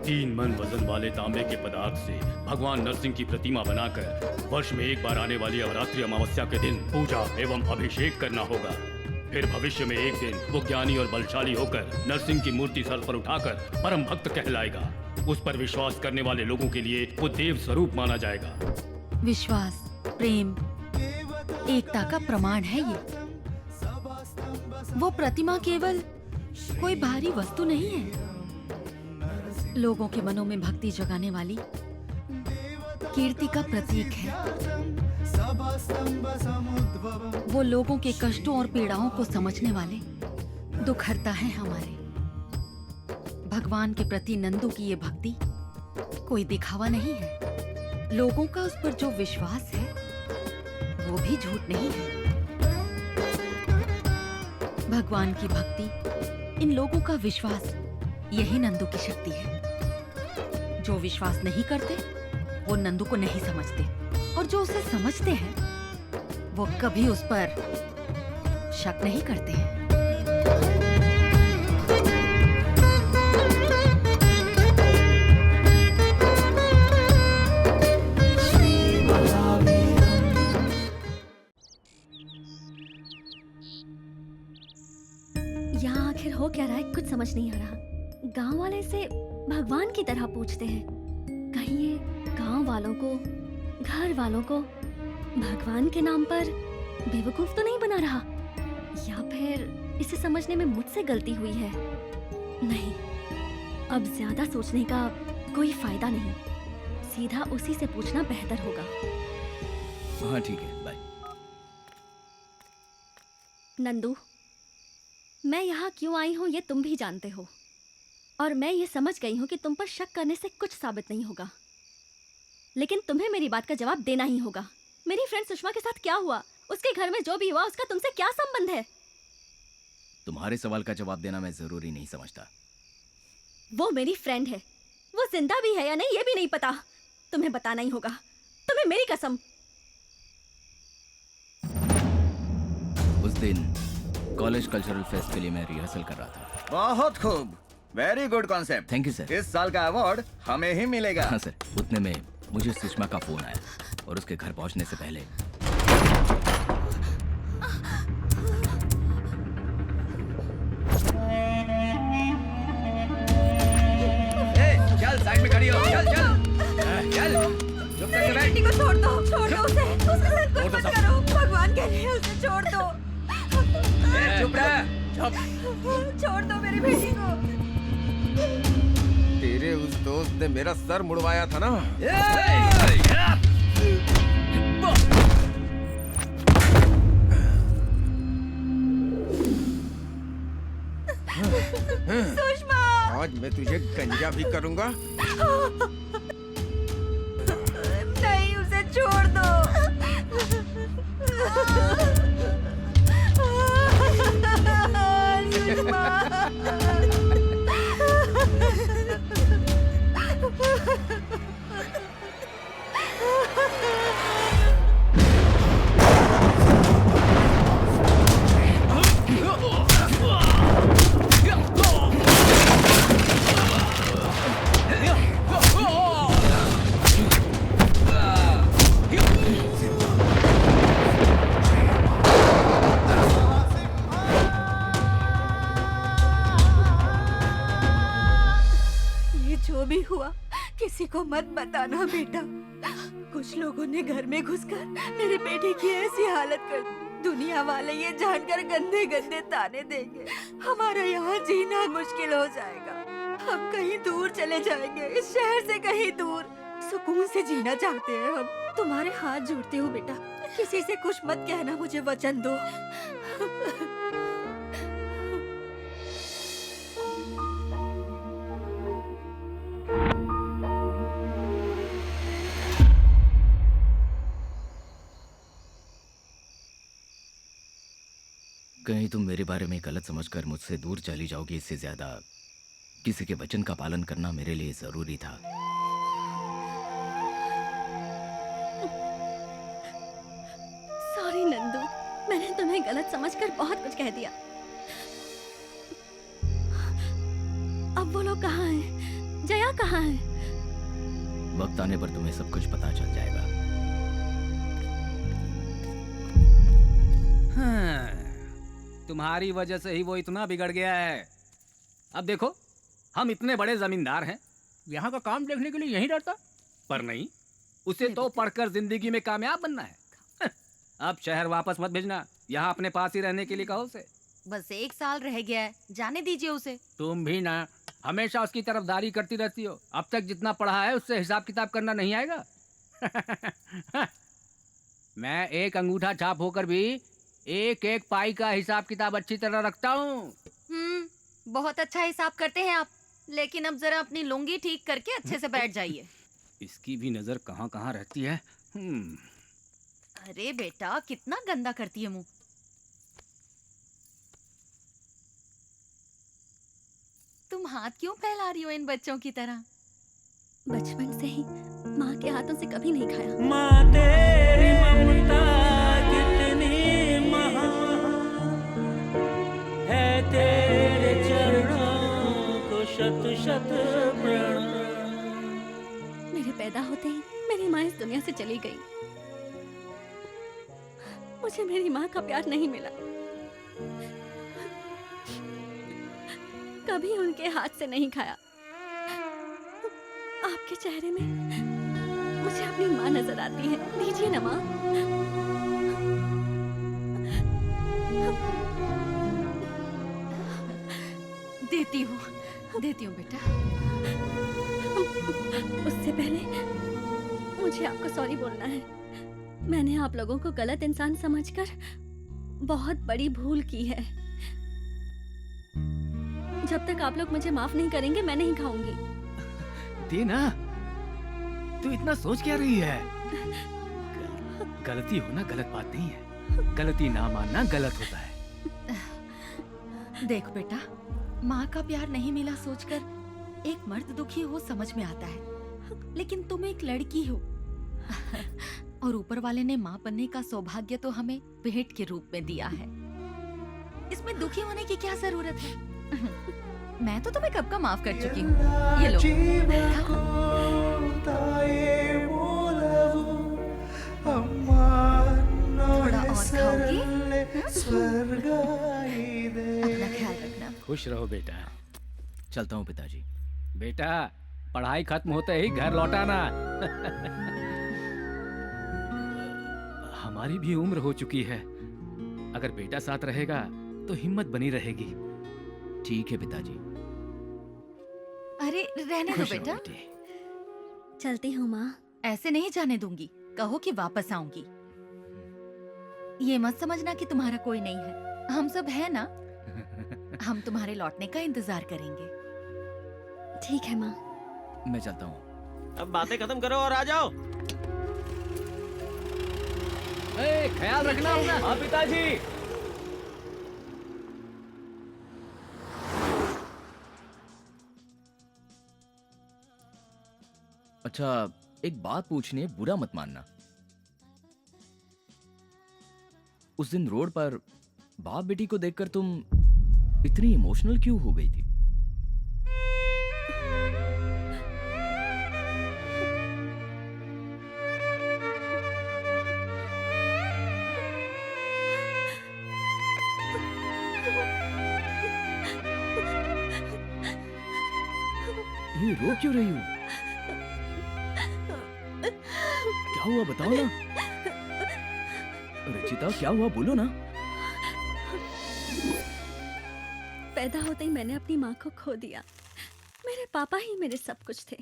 3 मन वजन वाले तांबे के पदार्थ से भगवान नरसिंह की प्रतिमा बनाकर वर्ष में एक बार आने वाली अवरात्रि अमावस्या के दिन पूजा एवं अभिषेक करना होगा। फिर भविष्य में एक दिन वो ज्ञानी और बलशाली होकर नरसिंह की मूर्ति सर पर उठाकर परम भक्त कहलाएगा। उस पर विश्वास करने वाले लोगों के लिए वो देव स्वरूप माना जाएगा। विश्वास, प्रेम, एकता का प्रमाण है ये। वो प्रतिमा केवल कोई भारी वस्तु नहीं है, लोगों के मनों में भक्ति जगाने वाली कीर्ति का प्रतीक है। वो लोगों के कष्टों और पीड़ाओं को समझने वाले दुखहर्ता है हमारे। भगवान के प्रति नंदू की ये भक्ति कोई दिखावा नहीं है। लोगों का उस पर जो विश्वास है वो भी झूठ नहीं है। भगवान की भक्ति, इन लोगों का विश्वास, यही नंदू की शक्ति है। जो विश्वास नहीं करते वो नंदू को नहीं समझते, और जो उसे समझते हैं वो कभी उस पर शक नहीं करते हैं। यहाँ आखिर हो क्या रहा है कुछ समझ नहीं आ रहा। गांव वाले से भगवान की तरह पूछते हैं, कहीं ये गांव वालों को, घर वालों को भगवान के नाम पर बेवकूफ तो नहीं बना रहा, या फिर इसे समझने में मुझसे गलती हुई है। नहीं, अब ज्यादा सोचने का कोई फायदा नहीं, सीधा उसी से पूछना बेहतर होगा। हाँ ठीक है, बाय। नंदू, मैं यहाँ क्यों आई हूँ ये तुम भी जानते हो, और मैं ये समझ गई हूँ कि तुम पर शक करने से कुछ साबित नहीं होगा, लेकिन तुम्हें मेरी बात का जवाब देना ही होगा। मेरी फ्रेंड सुषमा के साथ क्या हुआ, उसके घर में जो भी हुआ उसका तुमसे क्या संबंध है? तुम्हारे सवाल का जवाब देना मैं जरूरी नहीं समझता। वो मेरी फ्रेंड है, वो जिंदा भी है या नहीं ये भी नहीं पता, तुम्हें बताना ही होगा, तुम्हें मेरी कसम। उस दिन कॉलेज कल्चरल फेस्ट के लिए मैं रिहर्सल कर रहा था। बहुत खूब, very good concept. Thank you sir. इस साल का अवार्ड हमें ही मिलेगा। हाँ सर। उतने में मुझे सुषमा का फोन आया और उसके घर पहुंचने से पहले चल साइड में खड़ी हो, चल चल चल, चुप करके बैठ। बेटी को छोड़ दो उसे, उसके साथ कुछ मत करो, भगवान के लिए उसे छोड़ दो। चुप रह, छोड़ दो मेरी बेटी को। तेरे उस दोस्त ने मेरा सर मुड़वाया था ना। सुषमा, आज मैं तुझे गंजा भी करूंगा। नहीं, उसे छोड़ दो। जो भी हुआ किसी को मत बताना बेटा। कुछ लोगों ने घर में घुसकर मेरी बेटी की ऐसी हालत कर दी, दुनिया वाले ये जानकर गंदे गंदे ताने देंगे, हमारा यहाँ जीना मुश्किल हो जाएगा। हम कहीं दूर चले जाएंगे, इस शहर से कहीं दूर, सुकून से जीना चाहते हैं हम। तुम्हारे हाथ जोड़ती हूँ बेटा, किसी से कुछ मत कहना, मुझे वचन दो। कहीं तुम मेरे बारे में गलत समझकर मुझसे दूर चली जाओगी, इससे ज्यादा किसी के वचन का पालन करना मेरे लिए जरूरी था। सॉरी नंदू, मैंने तुम्हें गलत समझकर बहुत कुछ कह दिया। अब वो लोग कहाँ हैं? जया कहाँ है? वक्त आने पर तुम्हें सब कुछ पता चल जाएगा। हाँ, तुम्हारी वजह से ही वो इतना बिगड़ गया है। अब देखो, हम इतने बड़े जमींदार हैं, यहाँ का काम देखने के लिए यहीं रहता, पर नहीं, उसे तो पढ़कर जिंदगी में कामयाब बनना है। अब शहर वापस मत भेजना, यहाँ अपने पास ही रहने के लिए कहो उसे। बस 1 साल रह गया है, जाने दीजिए उसे। तुम भी ना हमेशा उसकी तरफदारी करती रहती हो। अब तक जितना पढ़ा है उससे हिसाब किताब करना नहीं आएगा। मैं एक अंगूठा छाप होकर भी एक एक पाई का हिसाब किताब अच्छी तरह रखता हूँ। बहुत अच्छा हिसाब करते हैं आप, लेकिन अब जरा अपनी लुंगी ठीक करके अच्छे से बैठ जाइए। इसकी भी नजर कहाँ कहाँ रहती है। अरे बेटा, कितना गंदा करती है मुंह। तुम हाथ क्यों फैला रही हो इन बच्चों की तरह? बचपन से ही माँ के हाथों से कभी नहीं खाया। माँ तेरी ममता कितनी शत शत प्रणाम। मेरे पैदा होते ही मेरी माँ इस दुनिया से चली गई। मुझे मेरी माँ का प्यार नहीं मिला। कभी उनके हाथ से नहीं खाया। आपके चेहरे में मुझे अपनी माँ नजर आती है। दीजिए ना माँ। देती हूँ बेटा। उससे पहले मुझे आपको सॉरी बोलना है। मैंने आप लोगों को गलत इंसान समझकर बहुत बड़ी भूल की है। जब तक आप लोग मुझे माफ नहीं करेंगे मैं नहीं खाऊंगी। दीना, तू इतना सोच क्या रही है? गलती होना गलत बात नहीं है। गलती ना मानना गलत होता है। देख बेटा, माँ का प्यार नहीं मिला सोचकर एक मर्द दुखी हो समझ में आता है, लेकिन तुम एक लड़की हो और ऊपर वाले ने माँ बनने का सौभाग्य तो हमें भेंट के रूप में दिया है। इसमें दुखी होने की क्या जरूरत है? मैं तो तुम्हें कब का माफ कर चुकी हूँ। ये लो। थोड़ा और खाओगी? अपना ख्याल रखना। खुश रहो बेटा। चलता हूँ पिताजी। बेटा, पढ़ाई खत्म होते ही घर लौटाना। हमारी भी उम्र हो चुकी है। अगर बेटा साथ रहेगा तो हिम्मत बनी रहेगी। ठीक है पिताजी। अरे रहने दो बेटा। चलती हूँ माँ। ऐसे नहीं जाने दूंगी। कहो कि वापस आऊंगी। ये मत समझना कि तुम्हारा कोई नहीं है। हम सब है ना। हम तुम्हारे लौटने का इंतजार करेंगे। ठीक है माँ। मैं चलता हूँ। अब बातें खत्म करो और आ जाओ। ख्याल रखना अपना। हाँ पिताजी। अच्छा, एक बात पूछनी है, बुरा मत मानना। उस दिन रोड पर बाप बेटी को देखकर तुम इतनी इमोशनल क्यों हो गई थी? ये रो क्यों रही हो? क्या हुआ बताओ ना। रचिता क्या हुआ बोलो ना। पैदा होते ही मैंने अपनी माँ को खो दिया। मेरे पापा ही मेरे सब कुछ थे।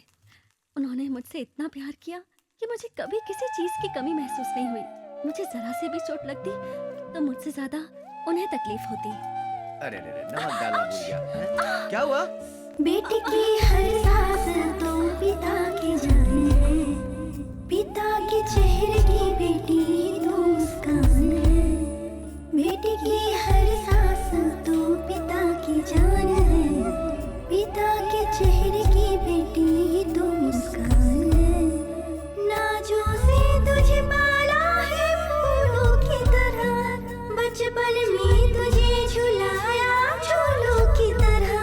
उन्होंने मुझसे इतना प्यार किया कि मुझे कभी किसी चीज की कमी महसूस नहीं हुई। मुझे जरा से भी चोट लगती तो मुझसे ज्यादा उन्हें तकलीफ होती। अरे नमक डालना भूल गया। क्या हुआ? बेटी की हर सांस तो पिता की जान है, पिता के चेहरे की बेटी तो मुस्कान है। बेटी की हर सांस तो पिता की जान है, पिता के चेहरे की बेटी तो मुस्कान है। नाजों से तुझे पाला है फूलों की तरह, बचपन में तुझे झुलाया झूलों की तरह।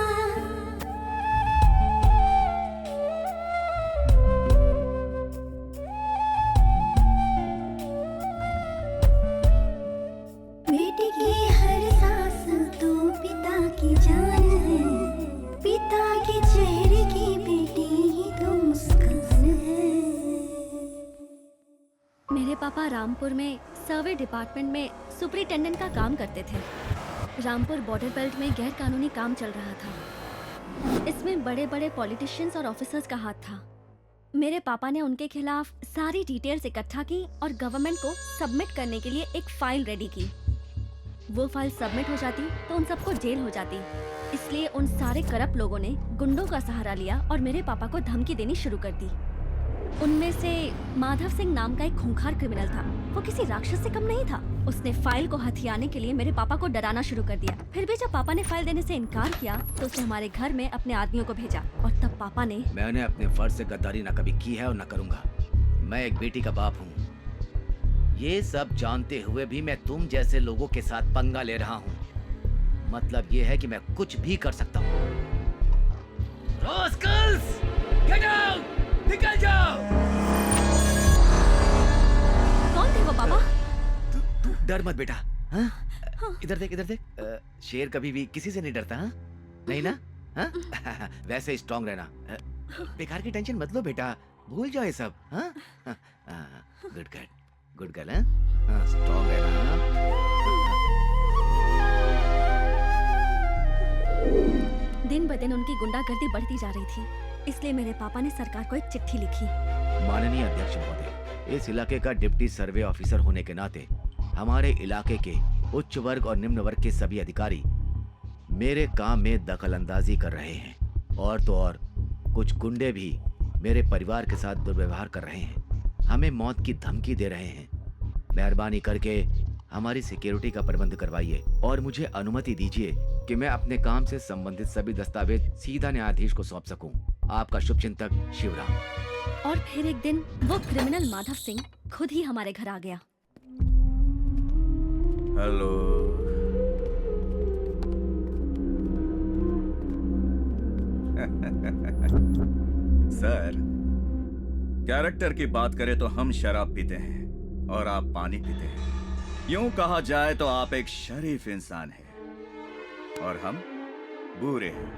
बेटी की हर सांस तो पिता की जान है, पिता के चेहरे की बेटी ही तो मुस्कान है। मेरे पापा रामपुर में सर्वे डिपार्टमेंट में सुपरिटेंडेंट का काम करते थे। रामपुर बॉर्डर बेल्ट में गैर कानूनी काम चल रहा था। इसमें बड़े बड़े पॉलिटिशियंस और ऑफिसर्स का हाथ था। मेरे पापा ने उनके खिलाफ सारी डिटेल्स इकट्ठा की और गवर्नमेंट को सबमिट करने के लिए एक फाइल रेडी की। वो फाइल सबमिट हो जाती तो उन सबको जेल हो जाती। इसलिए उन सारे करप्ट लोगों ने गुंडों का सहारा लिया और मेरे पापा को धमकी देनी शुरू कर दी। उनमें से माधव सिंह नाम का एक खूंखार क्रिमिनल था। वो किसी राक्षस से कम नहीं था। उसने फाइल को हथियाने के लिए मेरे पापा को डराना शुरू कर दिया। फिर भी जब पापा ने फाइल देने से इनकार किया तो उसने हमारे घर में अपने आदमियों को भेजा और तब पापा ने। मैंने अपने फर्ज से गद्दारी ना कभी की है और ना करूंगा। मैं एक बेटी का बाप हूँ। ये सब जानते हुए भी मैं तुम जैसे लोगों के साथ पंगा ले रहा हूँ। मतलब ये है कि मैं कुछ भी कर सकता हूँ। रास्कल्स! Get out! निकल जाओ! कौन थे वो पापा? तू डर मत बेटा। हाँ? इधर देख, इधर देख। शेर कभी भी किसी से नहीं डरता। हाँ? नहीं ना? हाँ? वैसे स्ट्रांग रहना। बेकार की टेंशन मत लो बेटा, भूल जाओ ये सब। हाँ? Good girl, good girl. हाँ, स्ट्रांग रहना। दिन ब दिन उनकी गुंडागर्दी बढ़ती जा रही थी, इसलिए मेरे पापा ने सरकार को एक चिट्ठी लिखी। माननीय अध्यक्ष महोदय, इस इलाके का डिप्टी सर्वे ऑफिसर होने के नाते हमारे इलाके के उच्च वर्ग और निम्न वर्ग के सभी अधिकारी मेरे काम में दखल अंदाजी कर रहे हैं, और तो और कुछ गुंडे भी मेरे परिवार के साथ दुर्व्यवहार कर रहे हैं, हमें मौत की धमकी दे रहे हैं। मेहरबानी करके हमारी सिक्योरिटी का प्रबंध करवाइए और मुझे अनुमति दीजिए कि मैं अपने काम से संबंधित सभी दस्तावेज सीधा न्यायाधीश को सौंप सकूं। आपका शुभचिंतक शिवराम। और फिर एक दिन वो क्रिमिनल माधव सिंह खुद ही हमारे घर आ गया। हेलो। सर, कैरेक्टर की बात करें तो हम शराब पीते हैं और आप पानी पीते हैं। यूं कहा जाए तो आप एक शरीफ इंसान हैं और हम बुरे हैं।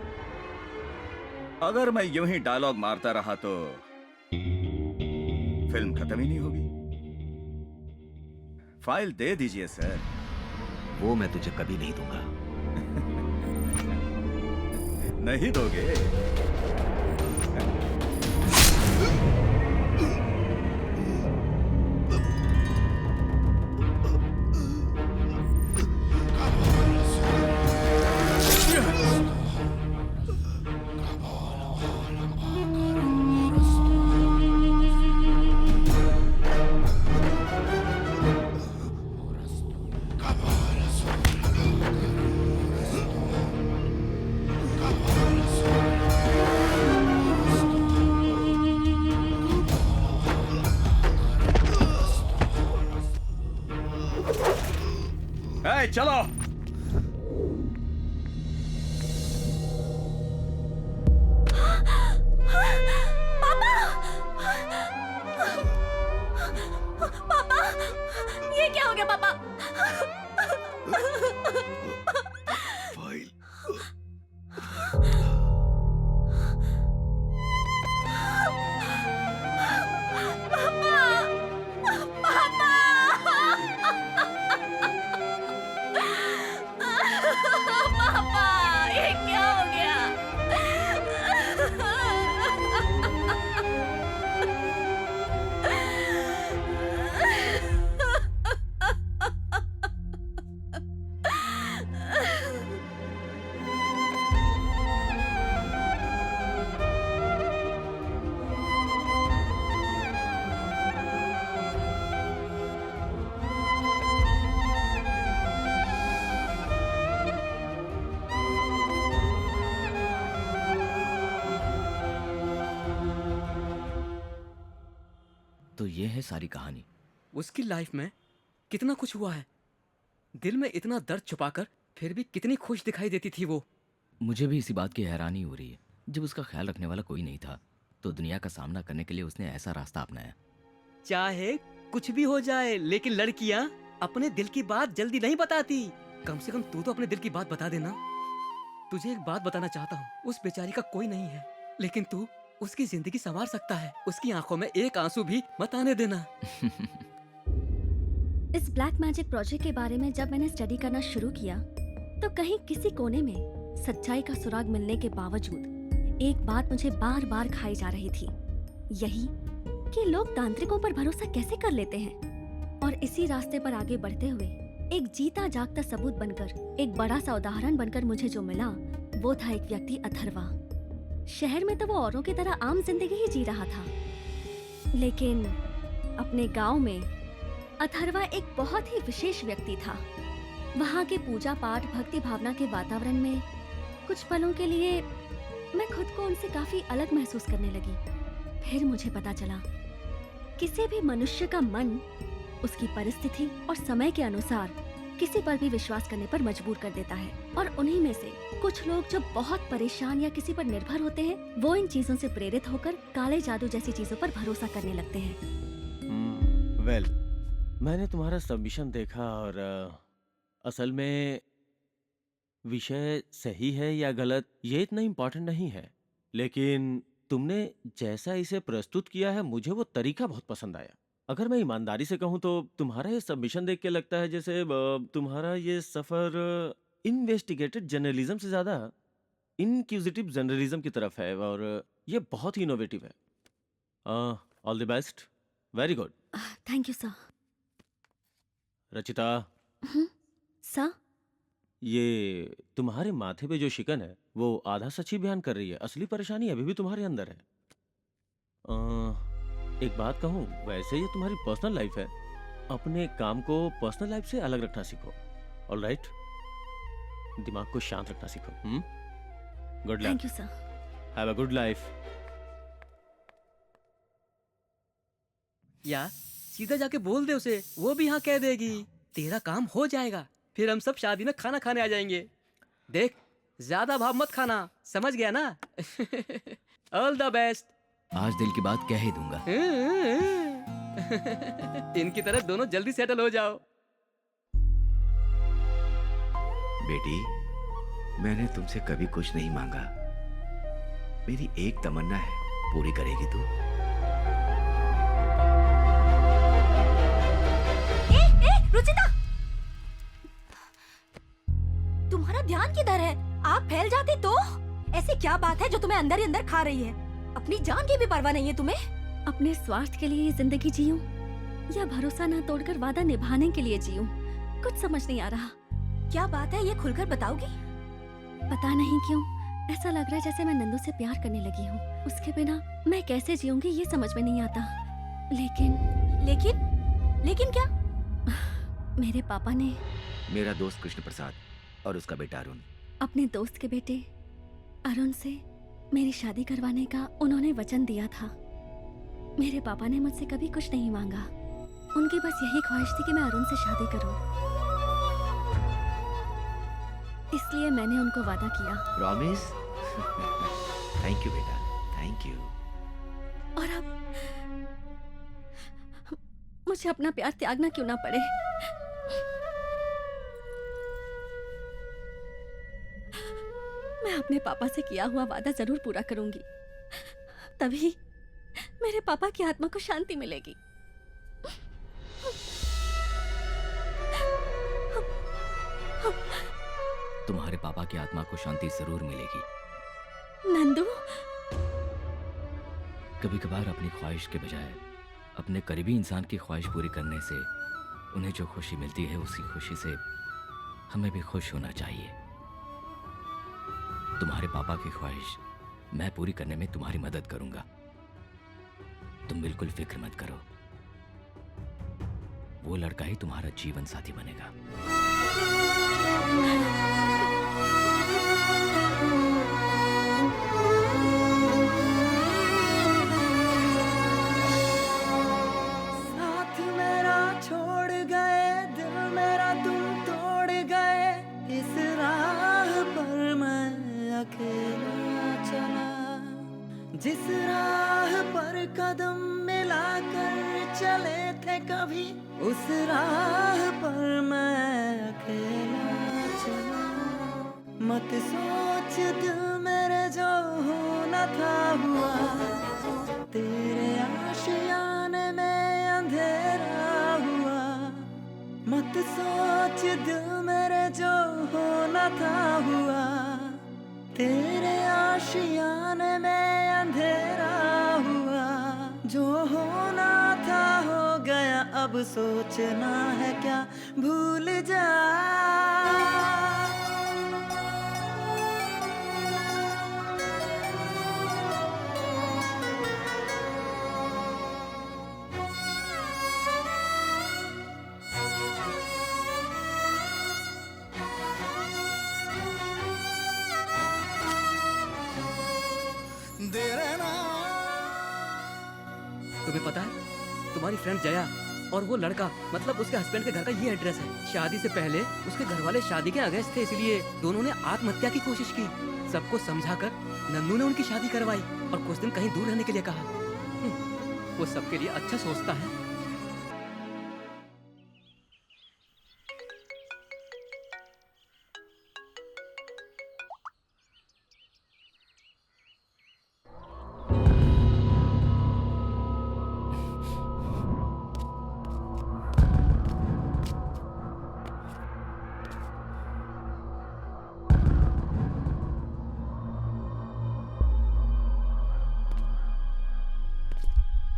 अगर मैं यूं ही डायलॉग मारता रहा तो फिल्म खत्म ही नहीं होगी। फाइल दे दीजिए सर। वो मैं तुझे कभी नहीं दूंगा। नहीं दोगे? चलो। पापा, ये क्या हो गया पापा? फाइल। तो ये है सारी कहानी। उसकी लाइफ में कितना कुछ हुआ है, दिल में इतना दर्द छुपाकर फिर भी कितनी खुश दिखाई देती थी वो। मुझे भी इसी बात की हैरानी हो रही है। जब उसका ख्याल रखने वाला कोई नहीं था तो दुनिया का सामना करने के लिए उसने ऐसा रास्ता अपनाया। चाहे कुछ भी हो जाए, लेकिन लड़कियां अपने दिल की बात जल्दी नहीं बताती। कम से कम तू तो अपने दिल की बात बता देना। तुझे एक बात बताना चाहता हूँ, उस बेचारी का कोई नहीं है, लेकिन तू उसकी जिंदगी संवार सकता है। उसकी आंखों में एक आंसू भी मत आने देना। इस ब्लैक मैजिक प्रोजेक्ट के बारे में जब मैंने स्टडी करना शुरू किया तो कहीं किसी कोने में सच्चाई का सुराग मिलने के बावजूद एक बात मुझे बार बार खाई जा रही थी, यही कि लोग तांत्रिकों पर भरोसा कैसे कर लेते हैं। और इसी रास्ते पर आगे बढ़ते हुए एक जीता जागता सबूत बनकर, एक बड़ा सा उदाहरण बनकर मुझे जो मिला वो था एक व्यक्ति अथर्वा। शहर में तो वो औरों की तरह आम जिंदगी ही जी रहा था, लेकिन अपने गांव में अथर्वा एक बहुत ही विशेष व्यक्ति था। वहाँ के पूजा पाठ भक्ति भावना के वातावरण में कुछ पलों के लिए मैं खुद को उनसे काफी अलग महसूस करने लगी। फिर मुझे पता चला किसी भी मनुष्य का मन उसकी परिस्थिति और समय के अनुसार किसी पर भी विश्वास करने पर मजबूर कर देता है। और उन्हीं में से कुछ लोग जो बहुत परेशान या किसी पर निर्भर होते हैं, वो इन चीजों से प्रेरित होकर काले जादू जैसी चीजों पर भरोसा करने लगते हैं। वेल, मैंने तुम्हारा सबमिशन देखा और असल में विषय सही है या गलत ये इतना इम्पोर्टेंट नहीं है, लेकिन तुमने जैसा इसे प्रस्तुत किया है मुझे वो तरीका बहुत पसंद आया। अगर मैं ईमानदारी से कहूँ तो तुम्हारा ये सबमिशन देख के लगता है जैसे तुम्हारा ये सफर इन्वेस्टिगेटेड जर्नलिज्म से ज्यादा इनक्यूजिटिव जर्नलिज्म की तरफ है और ये बहुत ही इनोवेटिव है। All the best, very good. Thank you sir. Rachita, sir, ये तुम्हारे माथे पे जो शिकन है वो आधा सच ही बयान कर रही है, असली परेशानी अभी भी तुम्हारे अंदर है। एक बात कहूँ, वैसे ये तुम्हारी पर्सनल लाइफ है, अपने काम को पर्सनल लाइफ से अलग रखना सीखो। ऑलराइट, दिमाग को शांत रखना सीखो। Good luck. Thank you sir. Have a good life. यार सीधा जाके बोल दे उसे, वो भी हाँ कह देगी। तेरा काम हो जाएगा, फिर हम सब शादी में खाना खाने आ जाएंगे। देख, ज्यादा भाव मत खाना, समझ गया ना? All the best. आज दिल की बात कह ही दूंगा। इनकी तरह दोनों जल्दी सेटल हो जाओ। बेटी, मैंने तुमसे कभी कुछ नहीं मांगा। मेरी एक तमन्ना है, पूरी करेगी तू? रुचिता, तुम्हारा ध्यान किधर है? आग फैल जाती तो? ऐसी क्या बात है जो तुम्हें अंदर ही अंदर खा रही है? अपनी जान की भी परवाह नहीं है तुम्हें? अपने स्वार्थ के लिए ये जिंदगी जीऊं या भरोसा ना तोड़कर वादा निभाने के लिए जीऊं, कुछ समझ नहीं आ रहा। क्या बात है, ये खुलकर बताओगी? पता नहीं क्यों ऐसा लग रहा है जैसे मैं नंदू से प्यार करने लगी हूँ। उसके बिना मैं कैसे जीऊंगी ये समझ में नहीं आता। लेकिन क्या? मेरे पापा ने मेरा दोस्त कृष्ण प्रसाद और उसका बेटा अरुण, अपने दोस्त के बेटे अरुण से मेरी शादी करवाने का उन्होंने वचन दिया था। मेरे पापा ने मुझसे कभी कुछ नहीं मांगा, उनकी बस यही ख्वाहिश थी कि मैं अरुण से शादी करूं। इसलिए मैंने उनको वादा किया। प्रॉमिस? थैंक यू बेटा, थैंक यू। और अब मुझे अपना प्यार त्यागना क्यों ना पड़े। मैं अपने पापा से किया हुआ वादा जरूर पूरा करूंगी, तभी मेरे पापा की आत्मा को शांति मिलेगी। तुम्हारे पापा की आत्मा को शांति जरूर मिलेगी। नंदू, कभी कभार अपनी ख्वाहिश के बजाय अपने करीबी इंसान की ख्वाहिश पूरी करने से उन्हें जो खुशी मिलती है उसी खुशी से हमें भी खुश होना चाहिए। तुम्हारे पापा की ख्वाहिश मैं पूरी करने में तुम्हारी मदद करूंगा। तुम बिल्कुल फिक्र मत करो, वो लड़का ही तुम्हारा जीवन साथी बनेगा। साथ मेरा छोड़ गए, दिल मेरा तुम तोड़ गए, इस राह पर मैं अकेला चला। जिस राह पर कदम मिलाकर चले थे कभी, उस राह पर मैं अकेला चला। मत सोच दिल मेरे जो होना था हुआ, तेरे आशियाने में अंधेरा हुआ। मत सोच दिल मेरे जो होना था हुआ, तेरे आशियाने में अंधेरा हुआ। जो होना था हो गया, अब सोचना है क्या, भूल जा। तुम्हें पता है, तुम्हारी फ्रेंड जया और वो लड़का मतलब उसके हस्बैंड के घर का ये एड्रेस है। शादी से पहले उसके घर वाले शादी के अगेंस्ट थे, इसलिए दोनों ने आत्महत्या की कोशिश की। सबको समझाकर नन्नू ने उनकी शादी करवाई और कुछ दिन कहीं दूर रहने के लिए कहा। वो सबके लिए अच्छा सोचता है।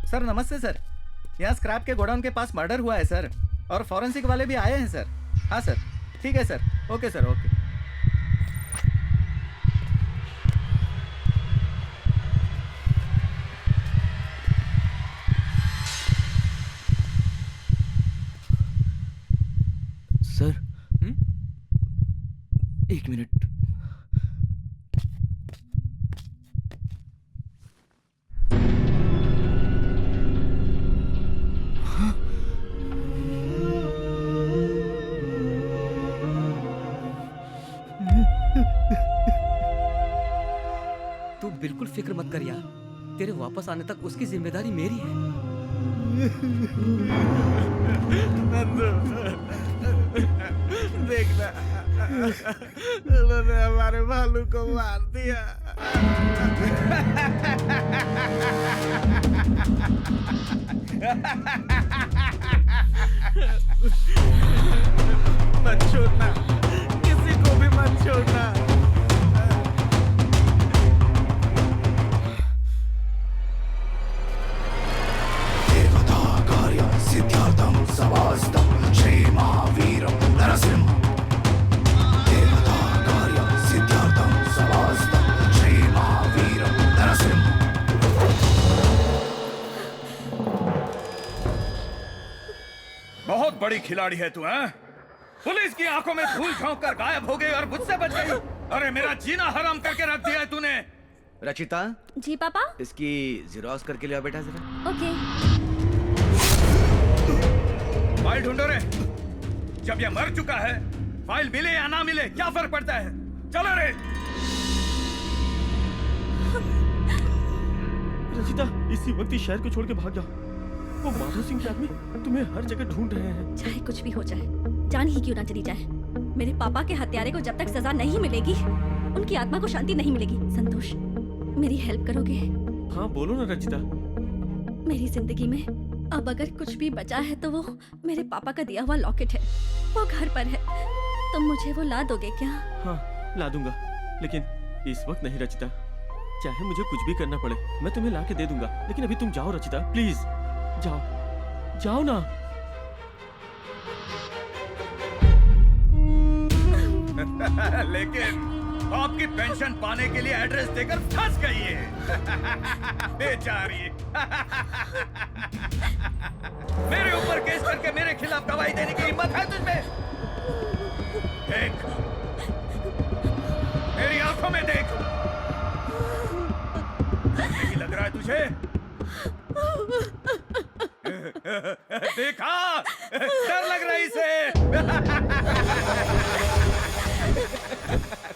सर नमस्ते सर, यहाँ स्क्रैप के गोडाउन के पास मर्डर हुआ है सर, और फॉरेंसिक वाले भी आए हैं सर। हाँ सर, ठीक है sir, okay sir, okay. Sir, एक मिनट। तू बिल्कुल फिक्र मत कर यार, तेरे वापस आने तक उसकी जिम्मेदारी मेरी है। देखना, उन्होंने हमारे भालू को मार दिया। मत छोड़ना, किसी को भी मत छोड़ना। बहुत बड़ी खिलाड़ी है तू, हैं? पुलिस की आंखों में धूल झोंक कर गायब हो गई और मुझसे बच गई। अरे मेरा जीना हराम करके रख दिया है तूने। रचिता, जी पापा। इसकी ज़ेरॉक्स करके लिया बेटा जरा। ओके। फाइल ढूंढो रे। जब ये मर चुका है, फाइल मिले या ना मिले क्या फर्क पड़ता है? चलो रे। रचिता, इसी वक्त इस शहर को छोड़ के भाग जाओ। वो माधव सिंह के आदमी तुम्हें हर जगह ढूंढ रहे हैं। चाहे कुछ भी हो जाए, जान ही क्यों ना चली जाए, मेरे पापा के हत्यारे को जब तक सजा नहीं मिलेगी, उनकी आत्मा को शांति नहीं मिलेगी। संतोष, मेरी हेल्प करोगे? हाँ बोलो ना रचिता। मेरी जिंदगी में अब अगर कुछ भी बचा है तो वो मेरे पापा का दिया हुआ लॉकेट है। वो घर पर है, तुम मुझे वो ला दोगे क्या? हाँ ला दूंगा, लेकिन इस वक्त नहीं रचिता। चाहे मुझे कुछ भी करना पड़े, मैं तुम्हें ला के दे दूंगा, लेकिन अभी तुम जाओ रचिता, प्लीज जाओ, जाओ ना। लेकिन आपकी पेंशन पाने के लिए एड्रेस देकर फंस गई है। बेचारी। मेरे ऊपर केस करके मेरे खिलाफ गवाही देने की हिम्मत है तुझमें? देख, मेरी आंखों में देख। नहीं लग रहा है तुझे? देखा, डर लग रहा है इसे।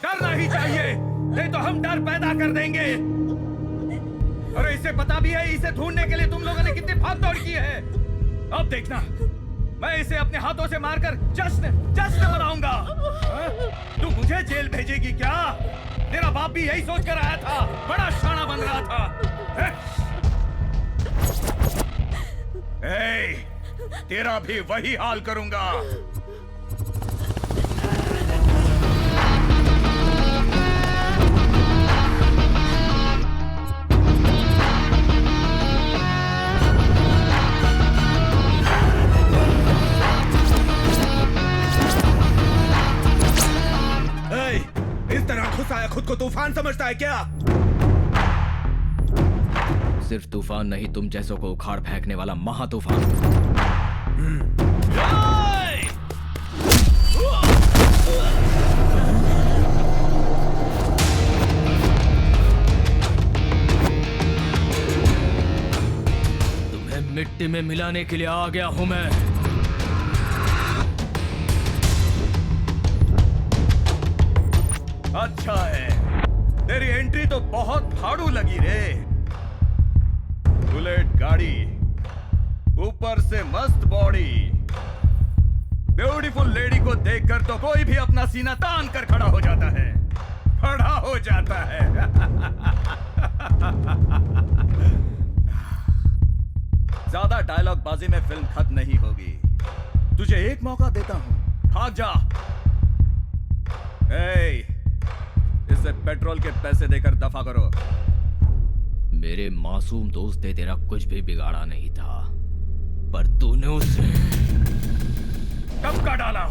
डरना ही चाहिए, नहीं तो हम डर पैदा कर देंगे। अरे इसे पता भी है इसे ढूंढने के लिए तुम लोगों ने कितनी भाग दौड़ की है। अब देखना, मैं इसे अपने हाथों से मारकर जश्न मनाऊंगा। तू मुझे जेल भेजेगी क्या? तेरा बाप भी यही सोच कर आया था, बड़ा शाना बन रहा था। तेरा भी वही हाल करूंगा। इस तरह घुस आया खुद को तूफान समझता है क्या? सिर्फ तूफान नहीं, तुम जैसों को उखाड़ फेंकने वाला महा तूफान। तुम्हें मिट्टी में मिलाने के लिए आ गया हूं मैं। अच्छा है, तेरी एंट्री तो बहुत फाड़ू लगी रे। बुलेट गाड़ी, ऊपर से मस्त बॉडी, ब्यूटीफुल लेडी को देखकर तो कोई भी अपना सीना तान कर खड़ा हो जाता है, खड़ा हो जाता है। ज्यादा डायलॉग बाजी में फिल्म खत्म नहीं होगी। तुझे एक मौका देता हूं, भाग जा। इसे पेट्रोल के पैसे देकर दफा करो। मेरे मासूम दोस्त ने तेरा कुछ भी बिगाड़ा नहीं था, पर तूने उसे टपका डाला।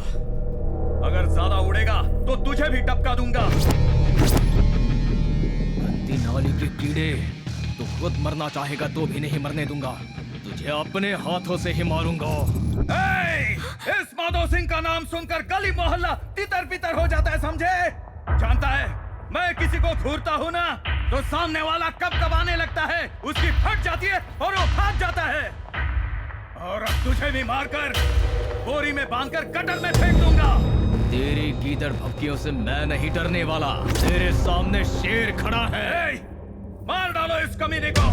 अगर ज्यादा उड़ेगा तो तुझे भी टपका दूंगा। गंदी नाली के कीड़े, तू खुद मरना चाहेगा तो भी नहीं मरने दूंगा। तुझे अपने हाथों से ही मारूंगा। इस माधव सिंह का नाम सुनकर गली मोहल्ला तितर बितर हो जाता है, समझे? जानता है मैं किसी को घूरता हूँ ना, तो सामने वाला कब कब आने लगता है, उसकी फट जाती है और वो भाग जाता है। और अब तुझे भी मारकर बोरी में बांधकर गटर में फेंक दूंगा। तेरी गीदड़ भपकियों से मैं नहीं डरने वाला। तेरे सामने शेर खड़ा है। मार डालो इस कमीने को।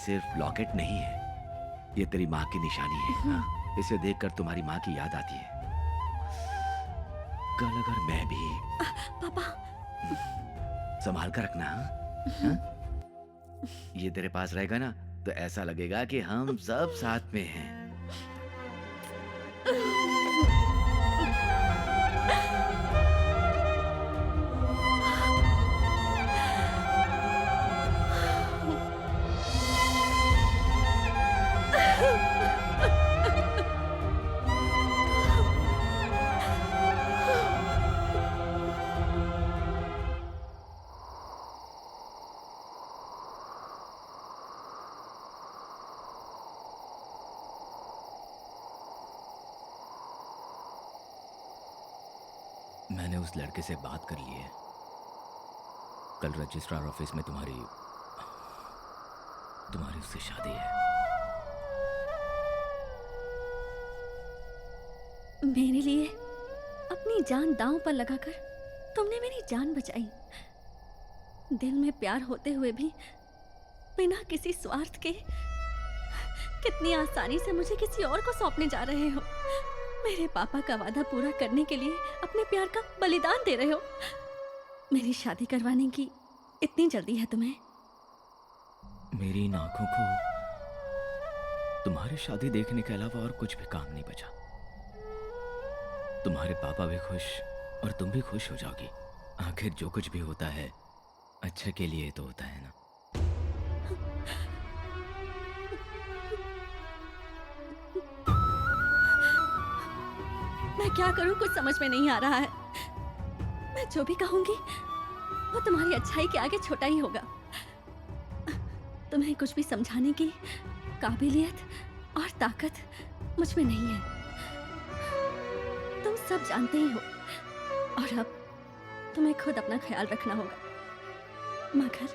सिर्फ लॉकेट नहीं है, ये तेरी माँ की निशानी है। हाँ, इसे देखकर तुम्हारी माँ की याद आती है। कल अगर मैं भी पापा संभाल कर रखना। हाँ? ये तेरे पास रहेगा ना तो ऐसा लगेगा कि हम सब साथ में हैं। मैंने उस लड़के से बात कर ली है। कल रजिस्ट्रार ऑफिस में तुम्हारी उससे शादी है। मेरे लिए अपनी जान दांव पर लगाकर तुमने मेरी जान बचाई। दिल में प्यार होते हुए भी बिना किसी स्वार्थ के कितनी आसानी से मुझे किसी और को सौंपने जा रहे हो। मेरे पापा का वादा पूरा करने के लिए अपने प्यार का बलिदान दे रहे हो। मेरी शादी करवाने की इतनी जल्दी है तुम्हें? मेरी इन आंखों को तुम्हारी शादी देखने के अलावा और कुछ भी काम नहीं बचा। तुम्हारे पापा भी खुश और तुम भी खुश हो जाओगी। आखिर जो कुछ भी होता है अच्छे के लिए तो होता है ना। मैं क्या करूं कुछ समझ में नहीं आ रहा है। मैं जो भी कहूंगी वो तुम्हारी अच्छाई के आगे छोटा ही होगा। तुम्हें कुछ भी समझाने की काबिलियत और ताकत मुझ में नहीं है। तुम सब जानते ही हो और अब तुम्हें खुद अपना ख्याल रखना होगा। मगर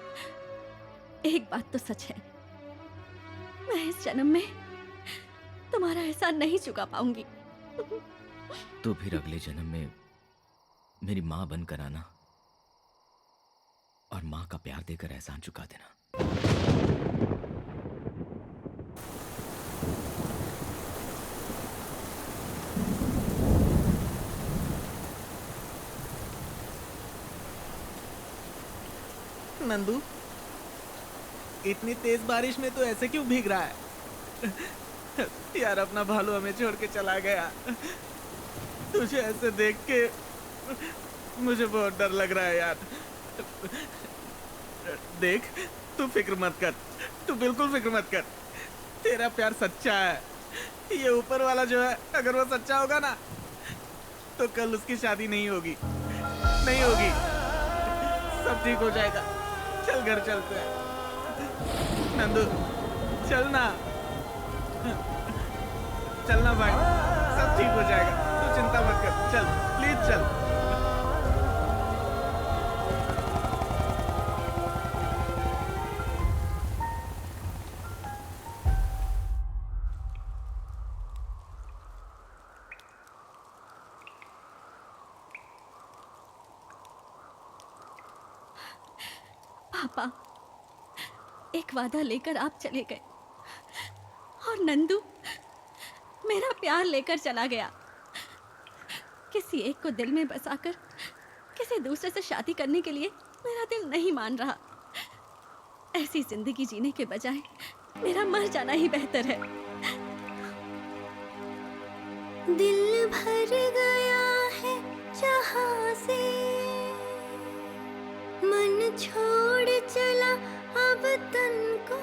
एक बात तो सच है, मैं इस जन्म में तुम्हारा एहसान नहीं चुका पाऊंगी। तो फिर अगले जन्म में मेरी माँ बनकर आना और माँ का प्यार देकर एहसान चुका देना। नंदू, इतनी तेज बारिश में तो ऐसे क्यों भीग रहा है? यार अपना भालू हमें छोड़ के चला गया। तुझे ऐसे देख के मुझे बहुत डर लग रहा है यार। देख, तू फिक्र मत कर, तू बिल्कुल फिक्र मत कर। तेरा प्यार सच्चा है। ये ऊपर वाला जो है अगर वो सच्चा होगा ना तो कल उसकी शादी नहीं होगी, नहीं होगी। सब ठीक हो जाएगा। चल घर चलते हैं। नंदू चल ना, चलना भाई, सब ठीक हो जाएगा। तू चिंता मत कर, चल प्लीज चल। पापा, एक वादा लेकर आप चले गए और नंदू मेरा प्यार लेकर चला गया। किसी एक को दिल में बसाकर किसी दूसरे से शादी करने के लिए मेरा दिल नहीं मान रहा। ऐसी जिंदगी जीने के बजाय मेरा मर जाना ही बेहतर है। दिल भर गया है जहां से, मन छोड़ चला अब तन को,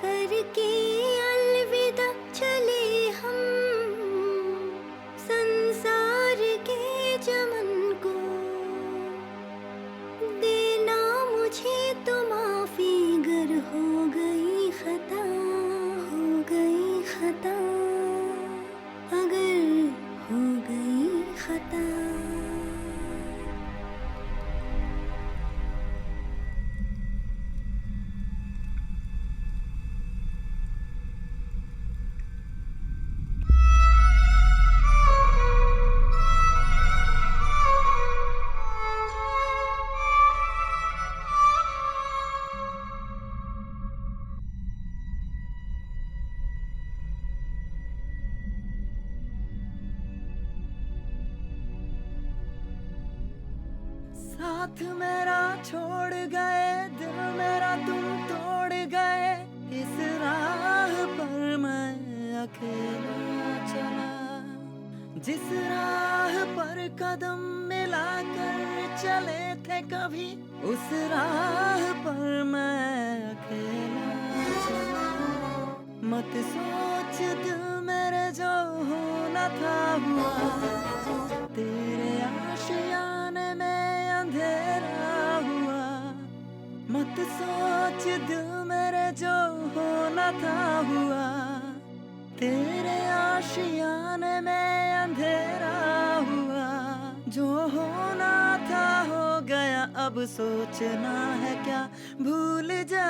करके अलविदा चले हम संसार के चमन को। देना मुझे तो माफी गर हो गई खता, हो गई खता, अगर हो गई खता। साथ मेरा छोड़ गए, दिल मेरा तुम तोड़ गए, इस राह पर मैं अकेला चला। जिस राह पर कदम मिलाकर चले थे कभी, उस राह पर मैं अकेला चला। मत सोच दिल मेरे जो होना था हुआ, तेरे आशियाने में अंधेरा हुआ। मत सोच दिल मेरे जो होना था हुआ, तेरे आशियाने में अंधेरा हुआ। जो होना था हो गया, अब सोचना है क्या, भूल जा।